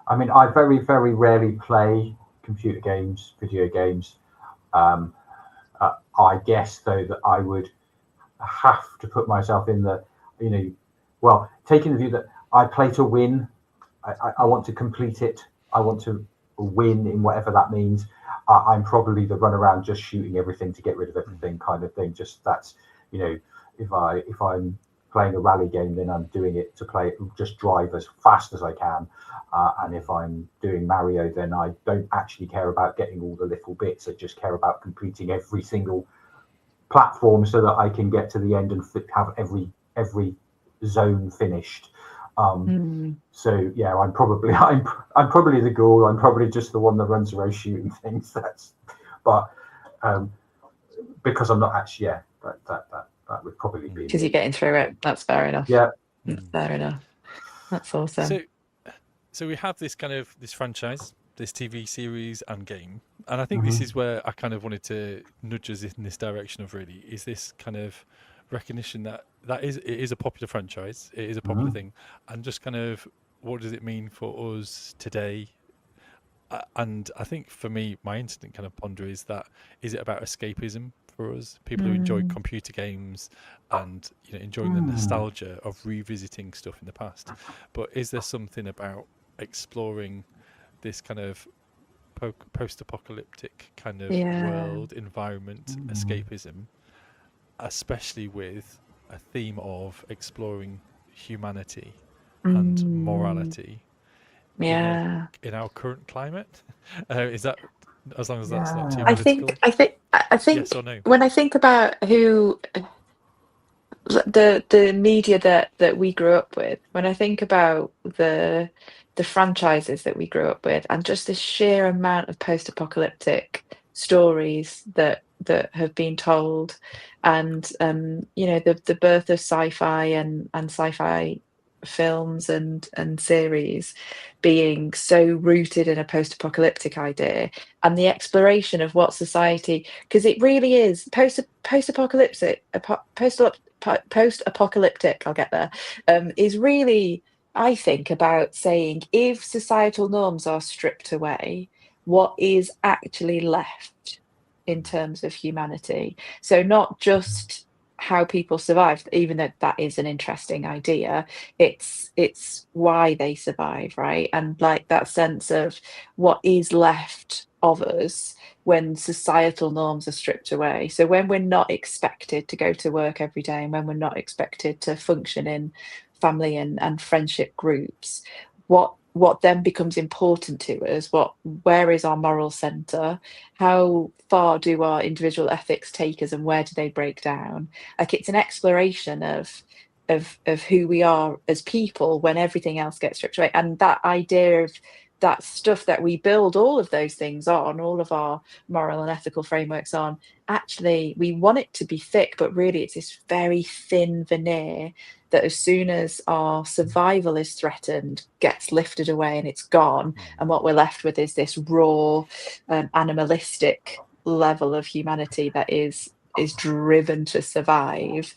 S7: I mean, I very, very rarely play computer games, video games. I guess, though, that I would have to put myself in the, taking the view that I play to win. I want to complete it. I want to win in whatever that means. I'm probably the run around just shooting everything to get rid of everything kind of thing. Just that's, if I'm playing a rally game, then I'm doing it to just drive as fast as I can. And if I'm doing Mario, then I don't actually care about getting all the little bits. I just care about completing every single platform so that I can get to the end and have every zone finished. So yeah, I'm probably the ghoul. I'm probably just the one that runs around shooting things. Because I'm not actually, that would probably be
S6: because you're getting through it. That's fair enough.
S7: Yeah,
S6: fair enough. That's awesome.
S5: So we have this franchise, this TV series and game, and I think this is where I kind of wanted to nudge us in this direction of really is this kind of recognition that it is a popular franchise, it is a popular thing, and just kind of what does it mean for us today? And I think for me, my instant kind of ponder is it about escapism for us, people who enjoy computer games and enjoying the nostalgia of revisiting stuff in the past, but is there something about exploring this kind of post-apocalyptic kind of world environment, escapism, especially with a theme of exploring humanity and morality?
S6: Yeah.
S5: in our current climate? Is that, as long as that's not too
S7: Yeah.
S5: political?
S6: I think
S5: Yes or no?
S6: when I think about who the media that we grew up with, when I think about the franchises that we grew up with, and just the sheer amount of post-apocalyptic stories that have been told, and the birth of sci-fi and sci-fi films and series being so rooted in a post-apocalyptic idea, and the exploration of what society, because it really is post-apocalyptic, post-apocalyptic, I'll get there, is really, I think, about saying if societal norms are stripped away, what is actually left in terms of humanity. So not just how people survive, even though that is an interesting idea, it's why they survive, right? And like that sense of what is left of us when societal norms are stripped away. So when we're not expected to go to work every day, and when we're not expected to function in family and friendship groups, what then becomes important to us? Where is our moral center? How far do our individual ethics take us, and where do they break down? Like, it's an exploration of who we are as people when everything else gets stripped away. And that idea of that stuff that we build all of those things on, all of our moral and ethical frameworks on, actually we want it to be thick, but really it's this very thin veneer that as soon as our survival is threatened, gets lifted away and it's gone, and what we're left with is this raw, animalistic level of humanity that is driven to survive.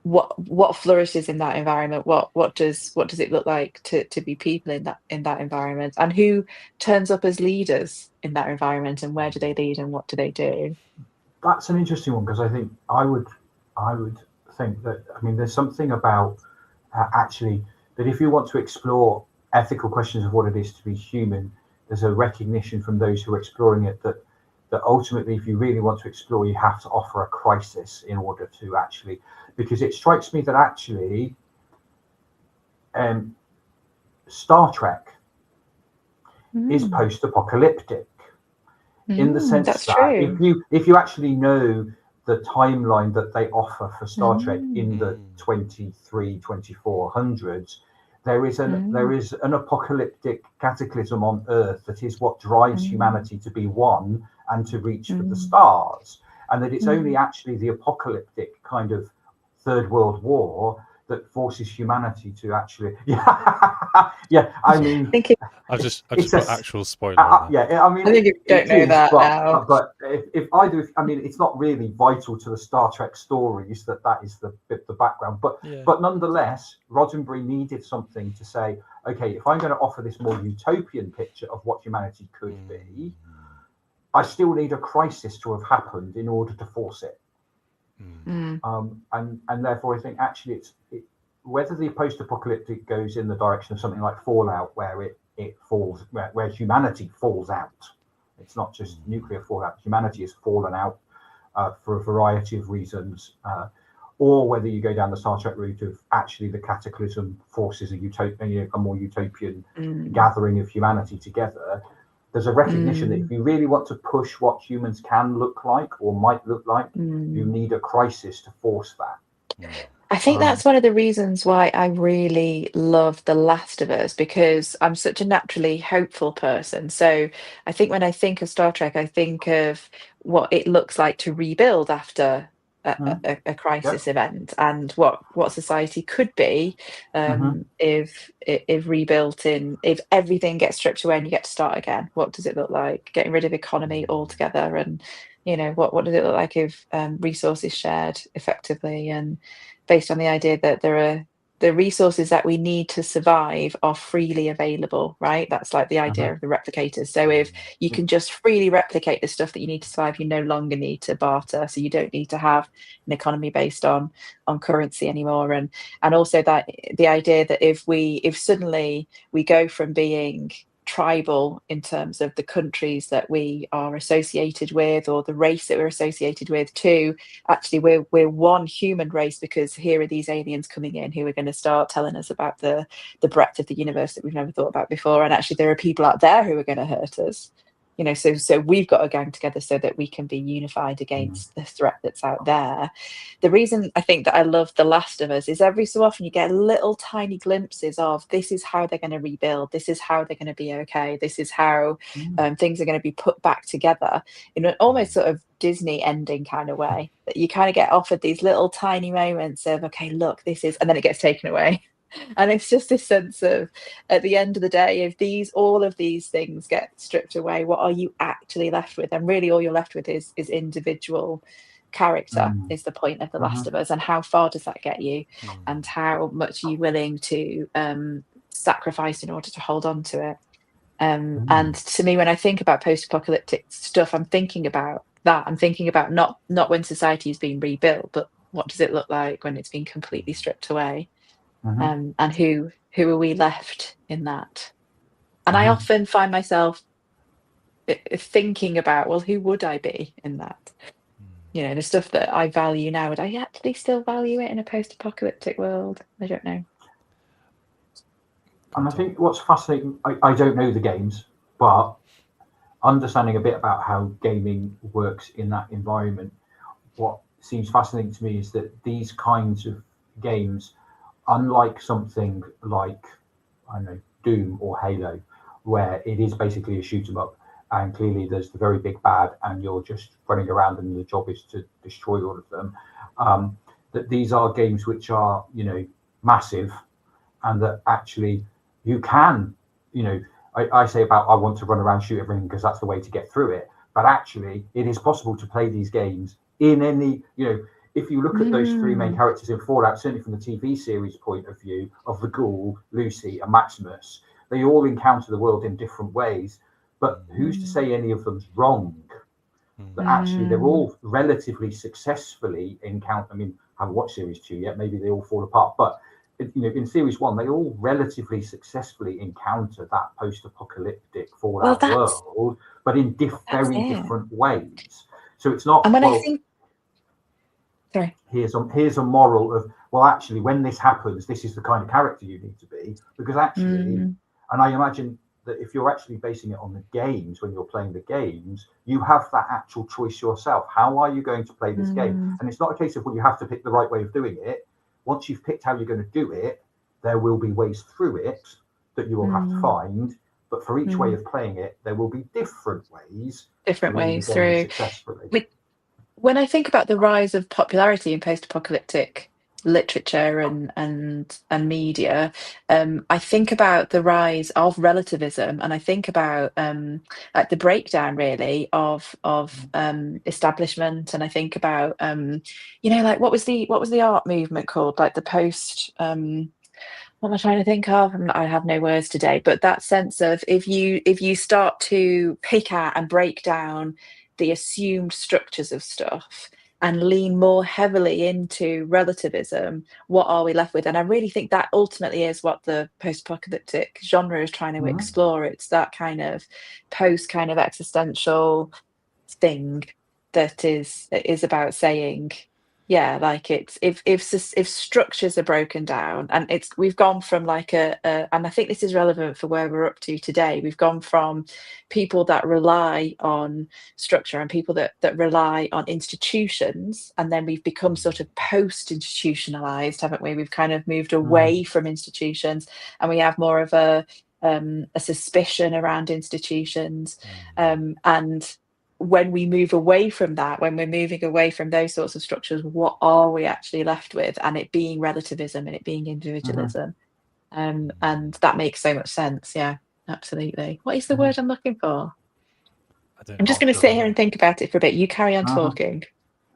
S6: What flourishes in that environment? What does it look like to be people in that environment, and who turns up as leaders in that environment, and where do they lead and what do they do?
S7: That's an interesting one, because I think I would think that, I mean, there's something about actually that if you want to explore ethical questions of what it is to be human, there's a recognition from those who are exploring it that ultimately, if you really want to explore, you have to offer a crisis in order to actually, because it strikes me that actually Star Trek is post-apocalyptic in the sense
S6: That's
S7: that
S6: true.
S7: if you actually know the timeline that they offer for Star Trek in the 2400s, there is an apocalyptic cataclysm on Earth that is what drives humanity to be one and to reach for the stars, and that it's only actually the apocalyptic kind of Third World War that forces humanity to actually I mean,
S5: I just put actual spoiler on there.
S7: I mean,
S6: I think you don't know that now.
S7: but if either, I mean, it's not really vital to the Star Trek stories that is the background, but nonetheless, Roddenberry needed something to say, okay, if I'm going to offer this more utopian picture of what humanity could be, I still need a crisis to have happened in order to force it. And therefore, I think actually whether the post-apocalyptic goes in the direction of something like Fallout, where it falls, where humanity falls out. It's not just nuclear fallout. Humanity has fallen out for a variety of reasons. Or whether you go down the Star Trek route of actually the cataclysm forces a more utopian gathering of humanity together. There's a recognition that if you really want to push what humans can look like or might look like, you need a crisis to force that.
S6: I think that's one of the reasons why I really love The Last of Us, because I'm such a naturally hopeful person. So I think when I think of Star Trek, I think of what it looks like to rebuild after a crisis event, and what society could be if rebuilt if everything gets stripped away and you get to start again. What does it look like? Getting rid of economy altogether, and what does it look like if resources shared effectively, and based on the idea that the resources that we need to survive are freely available, right? That's like the idea of the replicators. So if you can just freely replicate the stuff that you need to survive, you no longer need to barter. So you don't need to have an economy based on currency anymore. And also that the idea that if suddenly we go from being tribal in terms of the countries that we are associated with or the race that we're associated with, to actually we're one human race, because here are these aliens coming in who are going to start telling us about the breadth of the universe that we've never thought about before, and actually there are people out there who are going to hurt us. So we've got to gang together so that we can be unified against the threat that's out there. The reason I think that I love The Last of Us is every so often you get little tiny glimpses of, this is how they're going to rebuild, this is how they're going to be okay, this is how things are going to be put back together, in an almost sort of Disney ending kind of way, that you kind of get offered these little tiny moments of, okay, look, this is, and then it gets taken away. And it's just this sense of, at the end of the day, if all of these things get stripped away, what are you actually left with? And really all you're left with is individual character, is the point of The Last of Us. And how far does that get you? And how much are you willing to sacrifice in order to hold on to it? And to me, when I think about post-apocalyptic stuff, I'm thinking about that. I'm thinking about not when society is being rebuilt, but what does it look like when it's been completely stripped away? And who are we left in that? And I often find myself thinking about, well, who would I be in that? The stuff that I value now, would I actually still value it in a post-apocalyptic world? I don't know.
S7: And I think what's fascinating, I don't know the games, but understanding a bit about how gaming works in that environment, what seems fascinating to me is that these kinds of games, unlike something like, I don't know, Doom or Halo, where it is basically a shoot 'em up, and clearly there's the very big bad, and you're just running around, and the job is to destroy all of them. That these are games which are, massive, and that actually you can, I say about I want to run around, shoot everything because that's the way to get through it. But actually, it is possible to play these games in any, if you look at those three main characters in Fallout, certainly from the TV series point of view, of the Ghoul, Lucy, and Maximus, they all encounter the world in different ways. But who's to say any of them's wrong? That actually they're all relatively successfully encounter. I mean, I haven't watched series 2 yet. Maybe they all fall apart. But in series 1, they all relatively successfully encounter that post-apocalyptic Fallout world, but in very different ways. So it's not.
S6: And when I think. Sorry.
S7: Here's a moral of, well, actually, when this happens, this is the kind of character you need to be, because actually, and I imagine that if you're actually basing it on the games, when you're playing the games, you have that actual choice yourself. How are you going to play this game? And it's not a case of, well, you have to pick the right way of doing it. Once you've picked how you're going to do it, there will be ways through it that you will have to find. But for each way of playing it, there will be different ways
S6: through.
S7: Successfully.
S6: When I think about the rise of popularity in post-apocalyptic literature and media, I think about the rise of relativism, and I think about like the breakdown really of establishment, and I think about like what was the art movement called, like the post what am I trying to think of? I have no words today, but that sense of if you start to pick out and break down the assumed structures of stuff and lean more heavily into relativism, what are we left with? And I really think that ultimately is what the post-apocalyptic genre is trying to explore. It's that kind of existential thing that is about saying, yeah, like it's if structures are broken down, and we've gone from like and I think this is relevant for where we're up to today. We've gone from people that rely on structure and people that rely on institutions, and then we've become sort of post-institutionalized, haven't we? We've kind of moved away from institutions, and we have more of a suspicion around institutions, and when we move away from that, when we're moving away from those sorts of structures, what are we actually left with? And it being relativism and it being individualism. And that makes so much sense. Yeah, absolutely. What is the word I'm looking for? I'm just going to sit here and think about it for a bit. You carry on talking.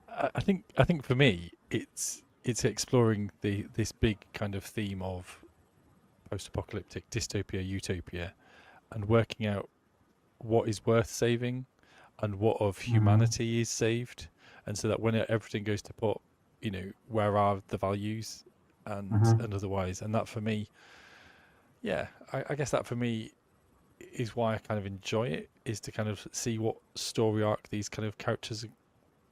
S5: I think for me, it's exploring this big kind of theme of post-apocalyptic dystopia, utopia, and working out what is worth saving and what of humanity is saved, and so that when everything goes to pot, where are the values and otherwise, and that for me, I guess that for me is why I kind of enjoy it, is to kind of see what story arc these kind of characters are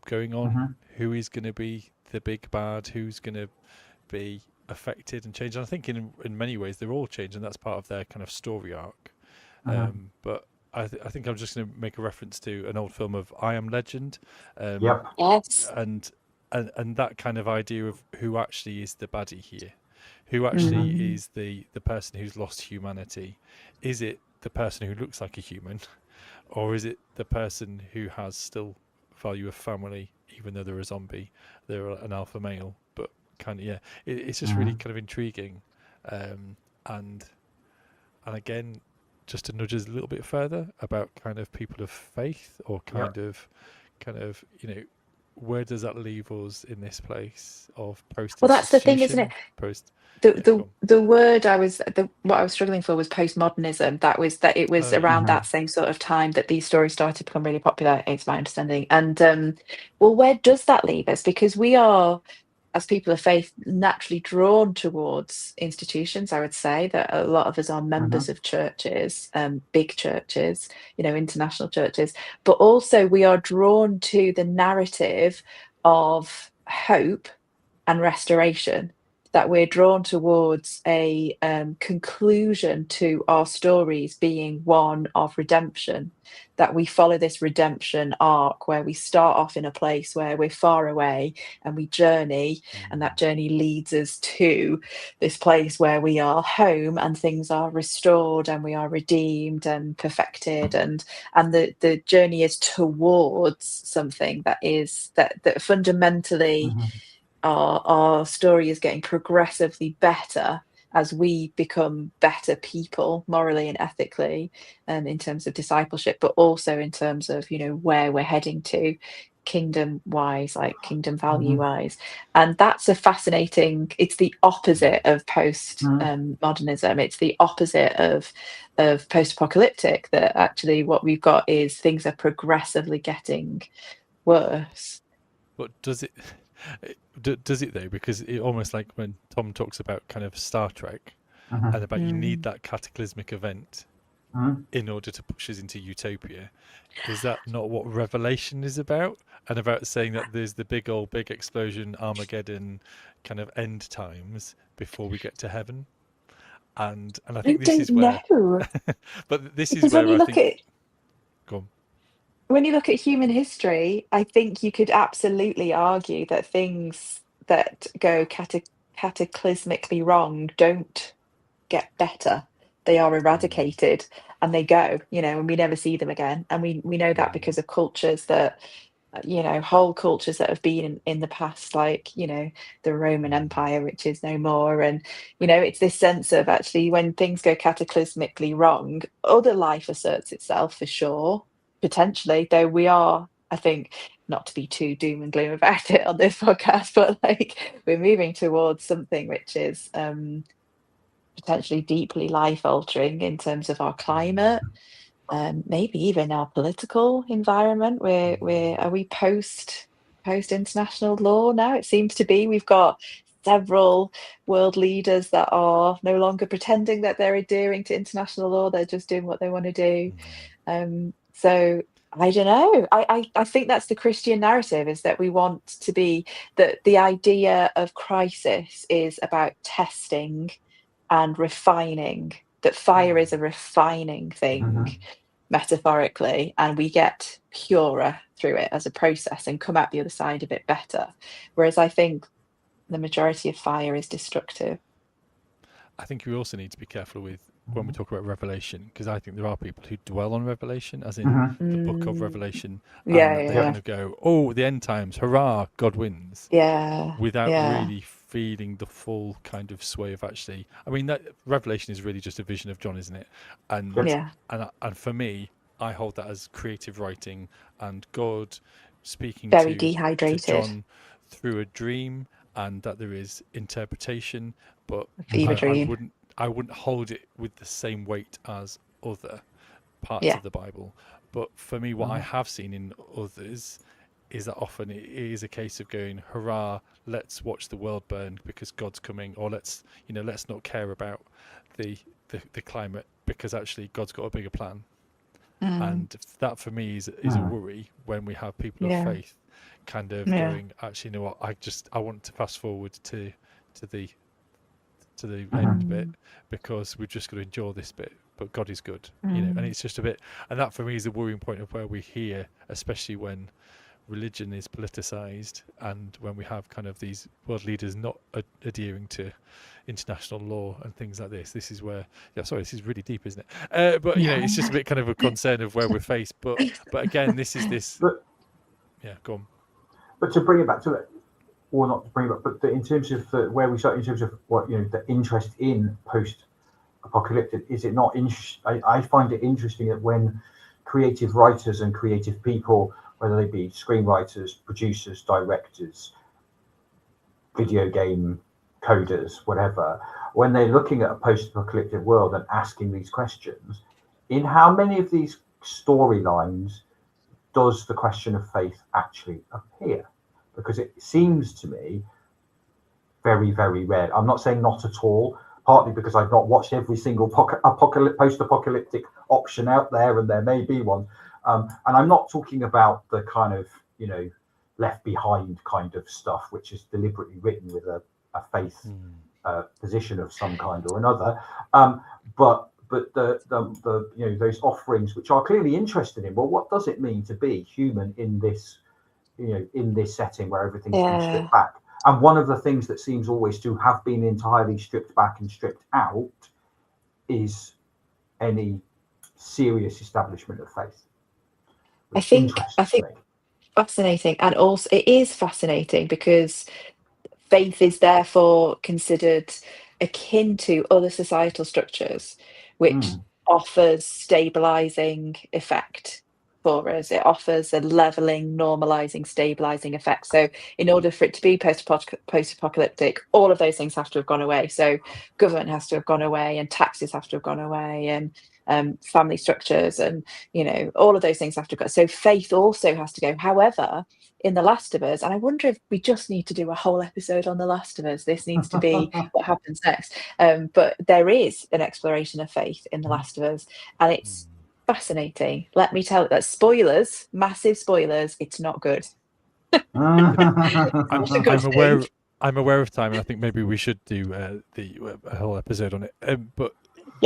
S5: going on, who is going to be the big bad, who's going to be affected and change. And I think in many ways they're all changed, and that's part of their kind of story arc. But I think I'm just going to make a reference to an old film of I Am Legend.
S6: Yes.
S5: And that kind of idea of who actually is the baddie here, who actually is the person who's lost humanity. Is it the person who looks like a human, or is it the person who has still value of family, even though they're a zombie, they're an alpha male? But kind of, it's just really kind of intriguing. And again, just to nudge us a little bit further about kind of people of faith, or kind of where does that leave us in this place of post?
S6: Well, that's the thing, isn't it?
S5: Post.
S6: The word what I was struggling for was postmodernism. It was around that same sort of time that these stories started to become really popular. It's my understanding. And well, where does that leave us? Because we are, as people of faith, naturally drawn towards institutions. I would say that a lot of us are members of churches, big churches, international churches, but also we are drawn to the narrative of hope and restoration, that we're drawn towards a conclusion to our stories being one of redemption, that we follow this redemption arc where we start off in a place where we're far away and we journey, and that journey leads us to this place where we are home and things are restored and we are redeemed and perfected, and the journey is towards something that fundamentally our story is getting progressively better as we become better people morally and ethically, and in terms of discipleship, but also in terms of where we're heading to kingdom wise, like kingdom value wise. And that's a fascinating, it's the opposite of post modernism. It's the opposite of post-apocalyptic, that actually what we've got is things are progressively getting worse.
S5: But does it though? Because it almost, like when Tom talks about kind of Star Trek and about you need that cataclysmic event in order to push us into utopia. Is that not what Revelation is about? And about saying that there's the big explosion, Armageddon, kind of end times before we get to heaven. And I think this is where but this is where I think go on.
S6: When you look at human history, I think you could absolutely argue that things that go cataclysmically wrong don't get better. They are eradicated and they go, and we never see them again. And we know that because of cultures that, whole cultures that have been in the past, like, the Roman Empire, which is no more. And, it's this sense of actually when things go cataclysmically wrong, other life asserts itself for sure. Potentially, though we are, I think, not to be too doom and gloom about it on this podcast, but like we're moving towards something which is potentially deeply life altering in terms of our climate, maybe even our political environment. Are we post international law now? It seems to be. We've got several world leaders that are no longer pretending that they're adhering to international law. They're just doing what they want to do. So I don't know. I think that's the Christian narrative, is that we want to be, that the idea of crisis is about testing and refining, that fire is a refining thing, metaphorically, and we get purer through it as a process and come out the other side a bit better. Whereas I think the majority of fire is destructive.
S5: I think we also need to be careful with when we talk about Revelation, because I think there are people who dwell on Revelation, as in the book of Revelation, and they kind of go, "Oh, the end times, hurrah, God wins," without really feeling the full kind of sway of actually. I mean, that Revelation is really just a vision of John, isn't it? And and for me, I hold that as creative writing and God speaking to John through a dream, and that there is interpretation, but I wouldn't hold it with the same weight as other parts of the Bible. But for me, what I have seen in others is that often it is a case of going, hurrah, let's watch the world burn because God's coming, or let's not care about the the climate, because actually God's got a bigger plan.
S6: Mm.
S5: And that for me is a worry when we have people of faith kind of going, actually, you know what, I want to fast forward to the end bit, because we're just going to endure this bit, but God is good, you know. And it's just a bit, and that for me is the worrying point of where we hear, especially when religion is politicized and when we have kind of these world leaders not adhering to international law and things like this is where, this is really deep, isn't it? But you know, it's just a bit kind of a concern of where we're faced, but again, this go on.
S7: But to bring it back to it, or not to bring it back, but in terms of where we start, in terms of what, you know, the interest in post-apocalyptic, is it not I find it interesting that when creative writers and creative people, whether they be screenwriters, producers, directors, video game coders, whatever, when they're looking at a post-apocalyptic world and asking these questions, in how many of these storylines does the question of faith actually appear? Because it seems to me very, very rare. I'm not saying not at all, partly because I've not watched every single post-apocalyptic option out there, and there may be one. And I'm not talking about the kind of, you know, Left Behind kind of stuff, which is deliberately written with a faith position of some kind or another. But the you know, those offerings which are clearly interested in, well, what does it mean to be human in this, you know, in this setting where everything's been stripped back? And one of the things that seems always to have been entirely stripped back and stripped out is any serious establishment of faith.
S6: I think fascinating, and also it is fascinating because faith is therefore considered akin to other societal structures, which offers stabilizing effect for us. It offers a leveling, normalizing, stabilizing effect. So in order for it to be post-apocalyptic, all of those things have to have gone away. So government has to have gone away, and taxes have to have gone away, and family structures, and, you know, all of those things have to go. So faith also has to go. However, in The Last of Us, and I wonder if we just need to do a whole episode on The Last of Us. This needs to be what happens next. But there is an exploration of faith in The Last of Us, and it's fascinating. Let me tell you that. Spoilers, massive spoilers. It's not good.
S5: I'm aware of time, and I think maybe we should do a whole episode on it. But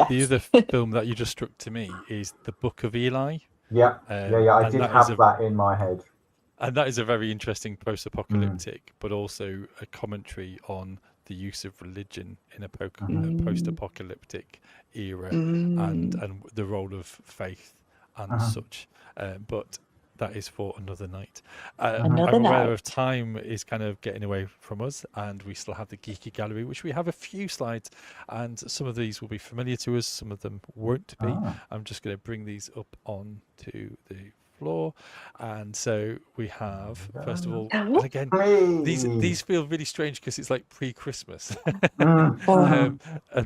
S5: the other film that you just struck to me is The Book of Eli.
S7: I did have that in my head.
S5: And that is a very interesting post-apocalyptic, but also a commentary on the use of religion in a post-apocalyptic era, and the role of faith and such. But that is for another night. I'm aware of time is kind of getting away from us, and we still have the Geeky Gallery, which we have a few slides, and some of these will be familiar to us, some of them won't be. I'm just going to bring these up onto the floor, and so we have, first of all, and again, these feel really strange because it's like pre-Christmas. And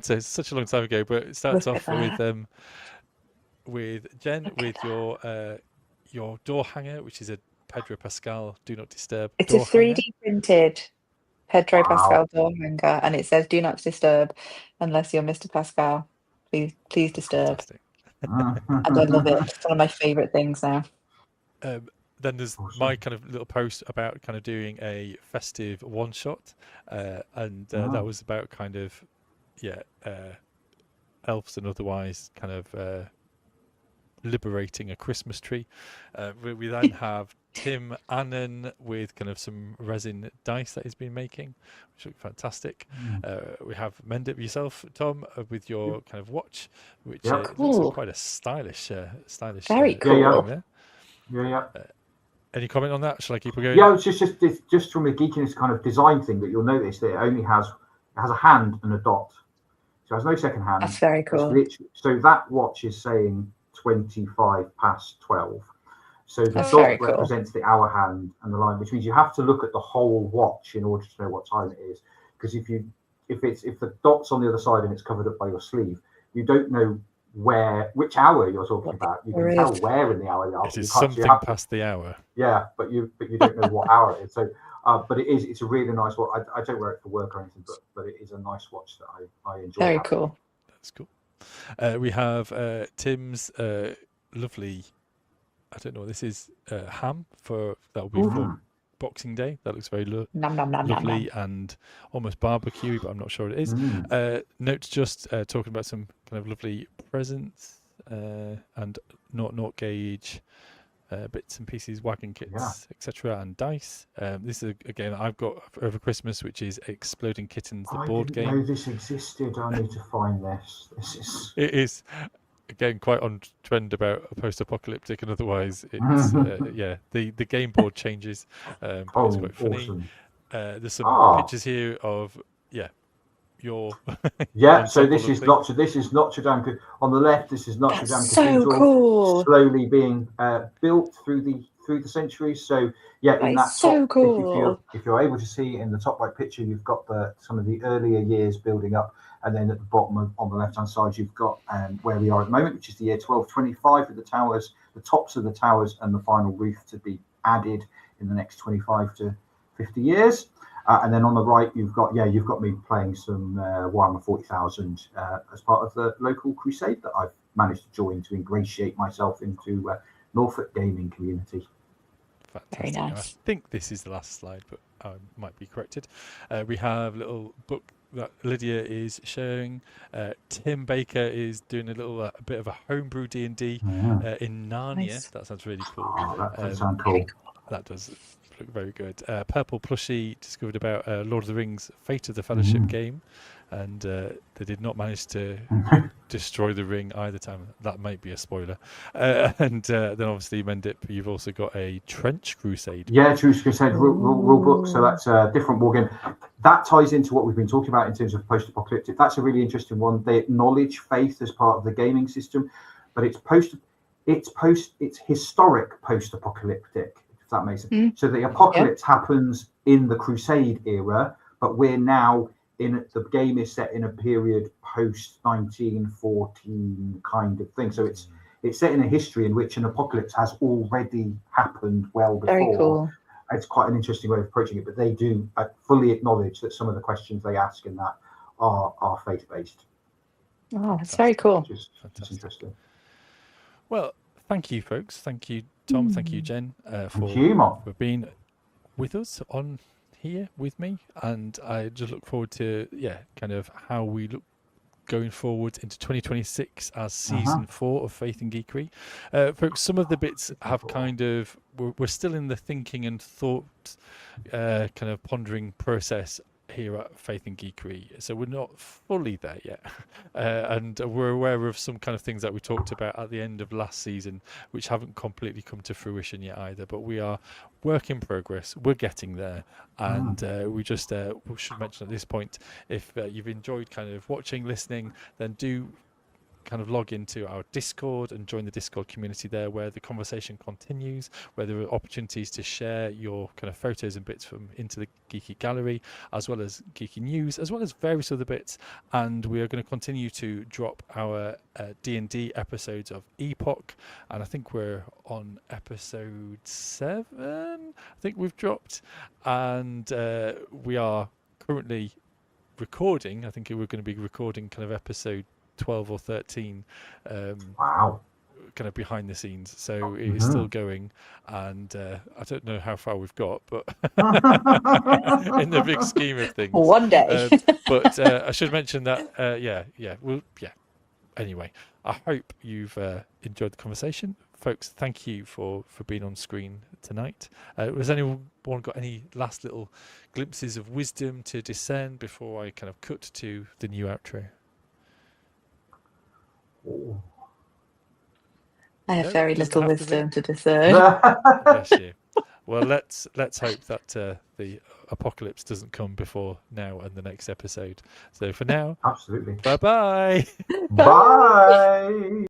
S5: so it's such a long time ago, but it starts off with Jen, with your door hanger, which is a Pedro Pascal Do Not Disturb.
S6: It's a 3D printed Pedro Pascal door hanger, and it says "Do not disturb unless you're Mr. Pascal. Please disturb." And I love it. It's one of my favourite things now.
S5: Then there's my kind of little post about kind of doing a festive one shot, and that was about kind of elves and otherwise kind of liberating a Christmas tree. We then have Tim Annan with kind of some resin dice that he's been making, which look fantastic. We have Mend It yourself, Tom, with your kind of watch, which looks like quite a stylish.
S6: Very cool.
S5: Any comment on that? Shall I keep it going?
S7: Yeah, it's just from a geekiness kind of design thing that you'll notice that it only has a hand and a dot, so it has no second hand.
S6: That's very cool.
S7: So that watch is saying 25 past 12. So the dot represents the hour hand and the line, which means you have to look at the whole watch in order to know what time it is. Because if the dot's on the other side and it's covered up by your sleeve, you don't know which hour you're talking about. You can tell where in the hour you are.
S5: It is something past the hour.
S7: Yeah, but you don't know what hour it is. So, but it's a really nice watch. I don't wear it for work or anything, but it is a nice watch that I enjoy.
S6: Very cool.
S5: That's cool. We have Tim's lovely, I don't know what this is, ham that'll be for Boxing Day. That looks very
S6: Nom, nom, nom, nom,
S5: lovely
S6: nom.
S5: and almost barbecue, but I'm not sure what it is. Note just talking about some kind of lovely presents and not gauge bits and pieces, wagon kits, etc., and dice. This is a game that I've got over Christmas, which is Exploding Kittens, the board game.
S7: I didn't know this existed. I need to find this.
S5: It is, again, quite on trend about post-apocalyptic, and otherwise it's the game board changes, but it's quite funny.
S7: Awesome.
S5: There's some pictures here of your
S7: so this is Notre Dame on the left. This is Notre Dame Cathedral,
S6: cool.
S7: slowly being built through the centuries. So in that top,
S6: cool.
S7: if you're able to see in the top right picture, you've got some of the earlier years building up, and then at the bottom on the left hand side, you've got where we are at the moment, which is the year 1225, with the towers, the tops of the towers, and the final roof to be added in the next 25 to 50 years. And then on the right, you've got me playing some Warhammer 40,000 as part of the local crusade that I've managed to join to ingratiate myself into Norfolk gaming community.
S5: Fantastic.
S6: Very nice.
S5: I think this is the last slide, but I might be corrected. We have a little book that Lydia is sharing. Tim Baker is doing a bit of a homebrew D&D in Narnia.
S6: Nice.
S5: That sounds really cool.
S7: That does sound cool.
S5: That does look very good. Purple Plushie discovered about Lord of the Rings Fate of the Fellowship game, and they did not manage to destroy the ring either time. That might be a spoiler. And then obviously Mendip, you've also got a Trench Crusade.
S7: Yeah, Trench Crusade rule book. So that's a different war game. That ties into what we've been talking about in terms of post-apocalyptic. That's a really interesting one. They acknowledge faith as part of the gaming system, but it's historic post-apocalyptic. That makes sense. So the apocalypse happens in the Crusade era, but we're now the game is set in a period post 1914 kind of thing. So it's set in a history in which an apocalypse has already happened well before.
S6: Very cool.
S7: It's quite an interesting way of approaching it, but they do fully acknowledge that some of the questions they ask in that are faith based.
S6: Oh, that's very cool.
S7: Just interesting.
S5: Well, thank you, folks. Thank you, Tom. Thank you, Jen, for being with us on here with me. And I just look forward to, kind of how we look going forward into 2026 as season 4 of Faith and Geekery. Folks, some of the bits have we're still in the thinking and thought kind of pondering process here at Faith and Geekery, so we're not fully there yet, and we're aware of some kind of things that we talked about at the end of last season which haven't completely come to fruition yet either, but we are work in progress. We're getting there, and we should mention at this point, if you've enjoyed kind of watching, listening, then do kind of log into our Discord and join the Discord community there, where the conversation continues, where there are opportunities to share your kind of photos and bits from into the Geeky Gallery, as well as Geeky News, as well as various other bits. And we are going to continue to drop our D&D episodes of Epoch, and I think we're on episode 7, I think we've dropped, and we are currently recording, I think we're going to be recording kind of episode 12 or 13
S7: wow,
S5: kind of behind the scenes, so it is still going, and I don't know how far we've got, but in the big scheme of things,
S6: one day.
S5: but I should mention that anyway, I hope you've enjoyed the conversation, folks. Thank you for being on screen tonight. Has anyone got any last little glimpses of wisdom to discern before I kind of cut to the new outro?
S6: I have very little wisdom to discern.
S5: Bless you. Well, let's hope that the apocalypse doesn't come before now and the next episode. So for now,
S7: absolutely.
S5: Bye-bye.
S7: Bye.